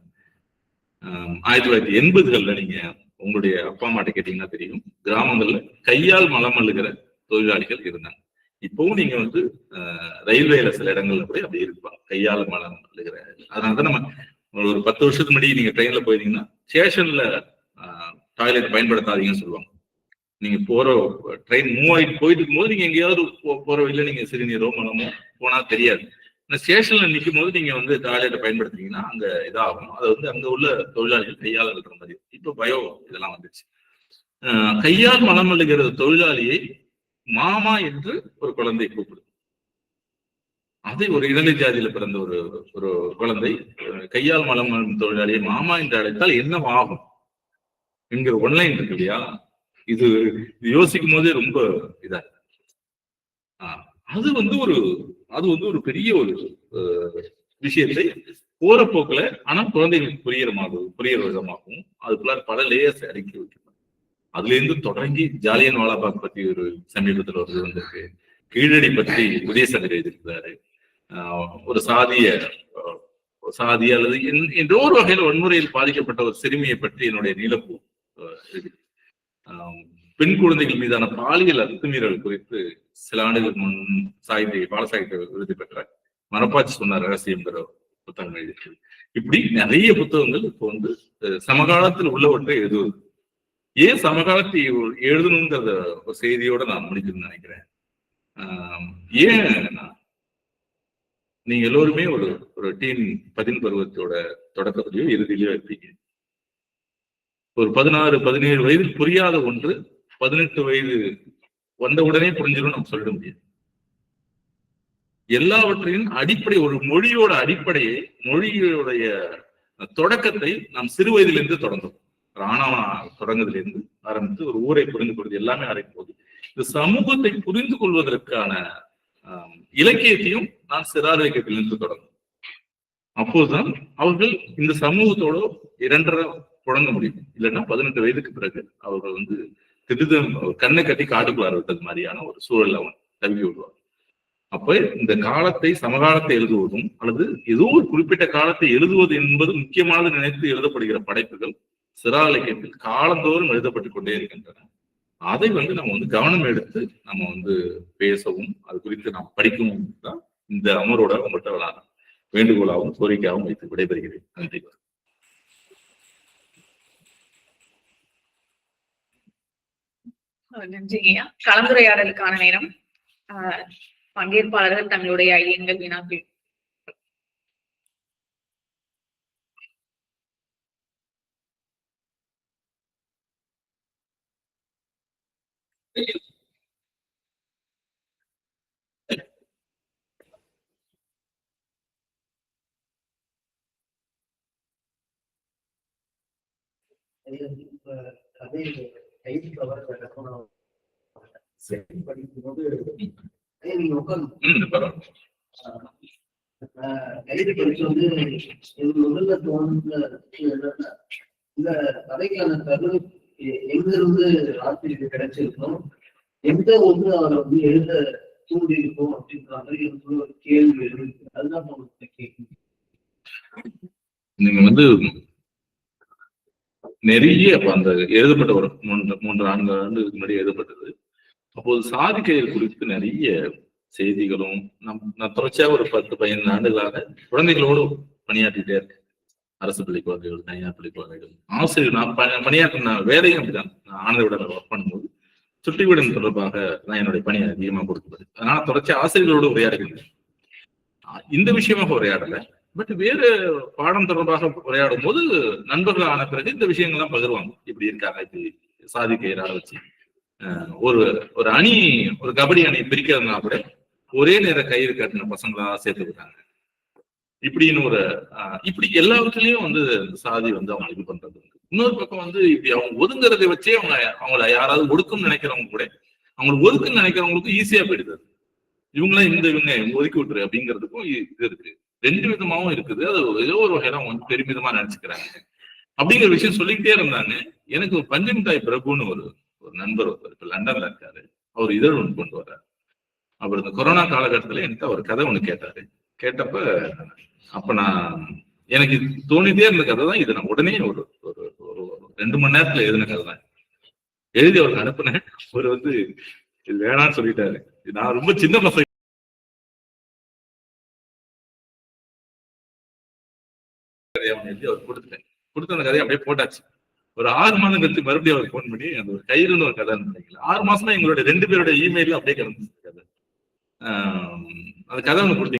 1980கள்ல நீங்க உங்களுடைய அப்பா அம்மாட்ட கேட்டீங்கன்னா தெரியும், கிராமங்கள்ல கையால் மலம் அள்ளுகிற தொழிலாளிகள் இருந்தாங்க. இப்பவும் நீங்க வந்து ரயில்வேல சில இடங்கள்ல கூட அப்படி இருப்பாங்க, கையால் மலம் அள்ளுகிற. அதனாலதான் நம்ம ஒரு 10 வருஷத்துக்கு முன்னாடி நீங்க ட்ரெயின்ல போயிருந்தீங்கன்னா ஸ்டேஷன்ல டாய்லெட் பயன்படுத்தாதீங்கன்னு சொல்லுவாங்க. நீங்க போற ட்ரெயின் மூவ் ஆகிட்டு போயிட்டு இருக்கும்போது நீங்க எங்கேயாவது போற வழியில நீங்க சிறுநீரோ மலமோ போனா தெரியாது. இந்த ஸ்டேஷன்ல நிற்கும் போது நீங்க வந்து டாய்லெட்டை பயன்படுத்துறீங்கன்னா அங்க இதாகும். அதை வந்து அங்க உள்ள தொழிலாளிகள் கையால் இருக்கிற மாதிரி. இப்ப பயோ இதெல்லாம் வந்துச்சு. கையால் மலம் அழுகிற தொழிலாளியை மாமா என்று ஒரு குழந்தை கூப்பிடுது. அதை ஒரு இடைநிலை ஜாதியில பிறந்த ஒரு குழந்தை கையால் மலம் தொழிலாளியை மாமா என்று அழைத்தால் என்ன ஆகும் என்கிற ஒன்லைன் இருக்கு இல்லையா? இது யோசிக்கும் போதே ரொம்ப இதா. அது வந்து ஒரு பெரிய ஒரு விஷயத்தை போற போக்குல ஆனா குழந்தைகளுக்கு புரியுற விதமாகவும் அதுக்குள்ள பல லேயர்ஸ் அடுக்கி வைக்கணும். அதுல இருந்து தொடங்கி ஜாலியன் வாலாபாக் பத்தி ஒரு சமீபத்தில் ஒரு வந்திருக்கு. கீழடி பற்றி உதயசங்கர் எழுதியிருக்கிறாரு. ஒரு சாதி அல்லது ஏதோ ஒரு வகையில் வன்முறையில் பாதிக்கப்பட்ட ஒரு சிறுமியை பற்றி என்னுடைய நீலப்பூ பெண் குழந்தைகள் மீதான பாலியல் அத்துமீறல் குறித்து சில ஆண்டுகளுக்கு முன் பாலசாகித்ய விருது பெற்ற மரப்பாச்சி சொன்ன ரகசியம்ங்கிற புத்தகம் எழுதியிருக்கு. இப்படி நிறைய புத்தகங்கள் இப்போ வந்து சமகாலத்தில் உள்ளவற்றை எழுதுவது. ஏன் சமகாலத்தை எழுதணுங்கிறத ஒரு செய்தியோட நான் முடிக்கணும்னு நினைக்கிறேன். ஏன் நீங்க எல்லோருமே ஒரு டீன் 10 பருவத்தோட தொடக்கத்திலேயோ இறுதியிலயோ இருப்பீங்க. ஒரு 16-17 வயதில் புரியாத ஒன்று 18 வயது வந்தவுடனே புரிஞ்சிடும் நம்ம சொல்ல முடியாது. எல்லாவற்றையும் அடிப்படை ஒரு மொழியோட அடிப்படையை மொழியோடைய தொடக்கத்தை நாம் சிறு வயதிலிருந்து தொடங்கும். ராணாவா தொடங்குதுல இருந்து ஆரம்பித்து ஒரு ஊரை புரிந்து கொள்வது எல்லாமே ஆரம்பிக்கும் போது இந்த சமூகத்தை புரிந்து கொள்வதற்கான இலக்கியத்தையும் நான் சிறார் இலக்கியத்திலிருந்து தொடங்கும். அப்போதுதான் அவர்கள் இந்த சமூகத்தோட 2.5 புழங்க முடியும். இல்லைன்னா 18 வயதுக்கு பிறகு அவர்கள் வந்து திடீர்னு கண்ணை கட்டி காட்டுக்குள்ளார விட்டது மாதிரியான ஒரு சூழல் அவன் தள்ளி விடுவார். அப்ப இந்த காலத்தை சமகாலத்தை எழுதுவதும் அல்லது ஏதோ ஒரு குறிப்பிட்ட காலத்தை எழுதுவது என்பது முக்கியமாக நினைத்து எழுதப்படுகிற படைப்புகள் சிறார் இலக்கியத்தில் காலந்தோறும் எழுதப்பட்டு கொண்டே இருக்கின்றன. அதை வந்து நம்ம வந்து கவனம் எடுத்து நம்ம வந்து பேசவும் அது குறித்து நாம் படிக்கவும் தான் இந்த அமரோட உங்கள்கிட்ட வேண்டுகோளாகவும் கோரிக்கையாகவும் வைத்து விடைபெறுகிறேன். நன்றி. நன்றிங்கய்யா. கலந்துரையாடலுக்கான நேரம். பங்கேற்பாளர்கள் தங்களுடைய ஐயங்கள் வினாக்கள். படிக்கும்போது நீங்க உட்காந்து முதல்ல தோணுன என்னன்னா இந்த கதைக்கான கரு எங்க இருந்து ஆசிரியருக்கு கிடைச்சிருக்கோம், எந்த ஒன்று அவரை வந்து எழுத தூண்டி இருக்கும் அப்படின்ற மாதிரி எனக்கு ஒரு கேள்வி இருக்கு. அதுதான் உங்களுக்கு கேட்கணும். நீங்க வந்து நிறைய அந்த எழுதப்பட்ட ஒரு 3-4 ஆண்டுகளுக்கு முன்னாடி எழுதப்பட்டது. அப்போது சாதிக்கைகள் குறித்து நிறைய செய்திகளும் நான் தொடர்ச்சியாக ஒரு 10-15 ஆண்டுகளாக குழந்தைகளோடு பணியாற்றிட்டே இருக்கேன். அரசு பள்ளி குழந்தைகள், தனியார் பள்ளி குழந்தைகள், ஆசிரியர். நான் பணியாற்றின வேலையும் அப்படிதான். நான் ஆனந்தவிட ஒர்க் பண்ணும்போது சுற்றுவிடம் தொடர்பாக நான் என்னுடைய பணியை அதிகமாக கொடுக்கப்படுது. அதனால தொடர்ச்சி ஆசிரியர்களோடு உரையாடுகின்றேன். இந்த விஷயமாக உரையாடலை, பட் வேறு பாடம் தொடர்பாக உரையாடும் போது நண்பர்கள் ஆன பிறகு இந்த விஷயங்கள்லாம் பகிர்வாங்க. இப்படி இருக்காங்க, இப்படி சாதிக்கையராக வச்சு ஒரு அணி, ஒரு கபடி அணி பிரிக்கிறதுனா கூட ஒரே நேர கயிறு கட்டின பசங்களா சேர்த்து விட்டாங்க. இப்படின்னு இப்படி எல்லாவற்றிலையும் வந்து சாதி வந்து அவங்க இது பண்றது. இன்னொரு பக்கம் வந்து இப்படி அவங்க ஒதுங்குறதை வச்சே அவங்கள யாராவது ஒடுக்கும்னு நினைக்கிறவங்க கூட அவங்களுக்கு ஒதுக்குன்னு நினைக்கிறவங்களுக்கும் ஈஸியா போயிடுது. இவங்களாம் இவங்க ஒதுக்கி விட்டுரு அப்படிங்கிறதுக்கும் இது இருக்கு. 2 விதமாவும் இருக்குது. அது ஏதோ ஒரு வகையில அவங்க வந்து பெருமிதமா நினைச்சுக்கிறாங்க அப்படிங்கிற விஷயம் சொல்லிக்கிட்டே இருந்தாங்க. எனக்கு பஞ்சமிட்டாய் பிரபுன்னு ஒரு நண்பர் ஒருத்தர் இப்ப லண்டன்ல இருக்காரு. அவர் இதழ் ஒன்று கொண்டு வர்றாரு. அவர் இந்த கொரோனா காலகட்டத்துல எனக்கு அவர் கதை ஒண்ணு கேட்டாரு. கேட்டப்ப அப்ப எனக்கு தோணிட்டே இருந்த கதை தான் இது. நான் உடனே ஒரு 2 மணி நேரத்துல எழுதின கதை தான் எழுதி அவருக்கு அனுப்புனேன். அவர் வந்து இது வேணான்னு சொல்லிட்டாரு. நான் ரொம்ப சின்ன பசங்க எழுதி அவர் கொடுத்துட்டேன். கொடுத்த அந்த கதையை அப்படியே போட்டாச்சு. ஒரு 6 மாதம் கழிச்சு மறுபடியும் அவர் போன் பண்ணி அந்த ஒரு கயிறுன்னு ஒரு கதை நினைக்கல 6 மாசமா எங்களுடைய 2 பேரோட இமெயிலும் அப்படியே கிடந்துச்சு கதை. அந்த கதை ஒன்று கொடுத்தீங்க.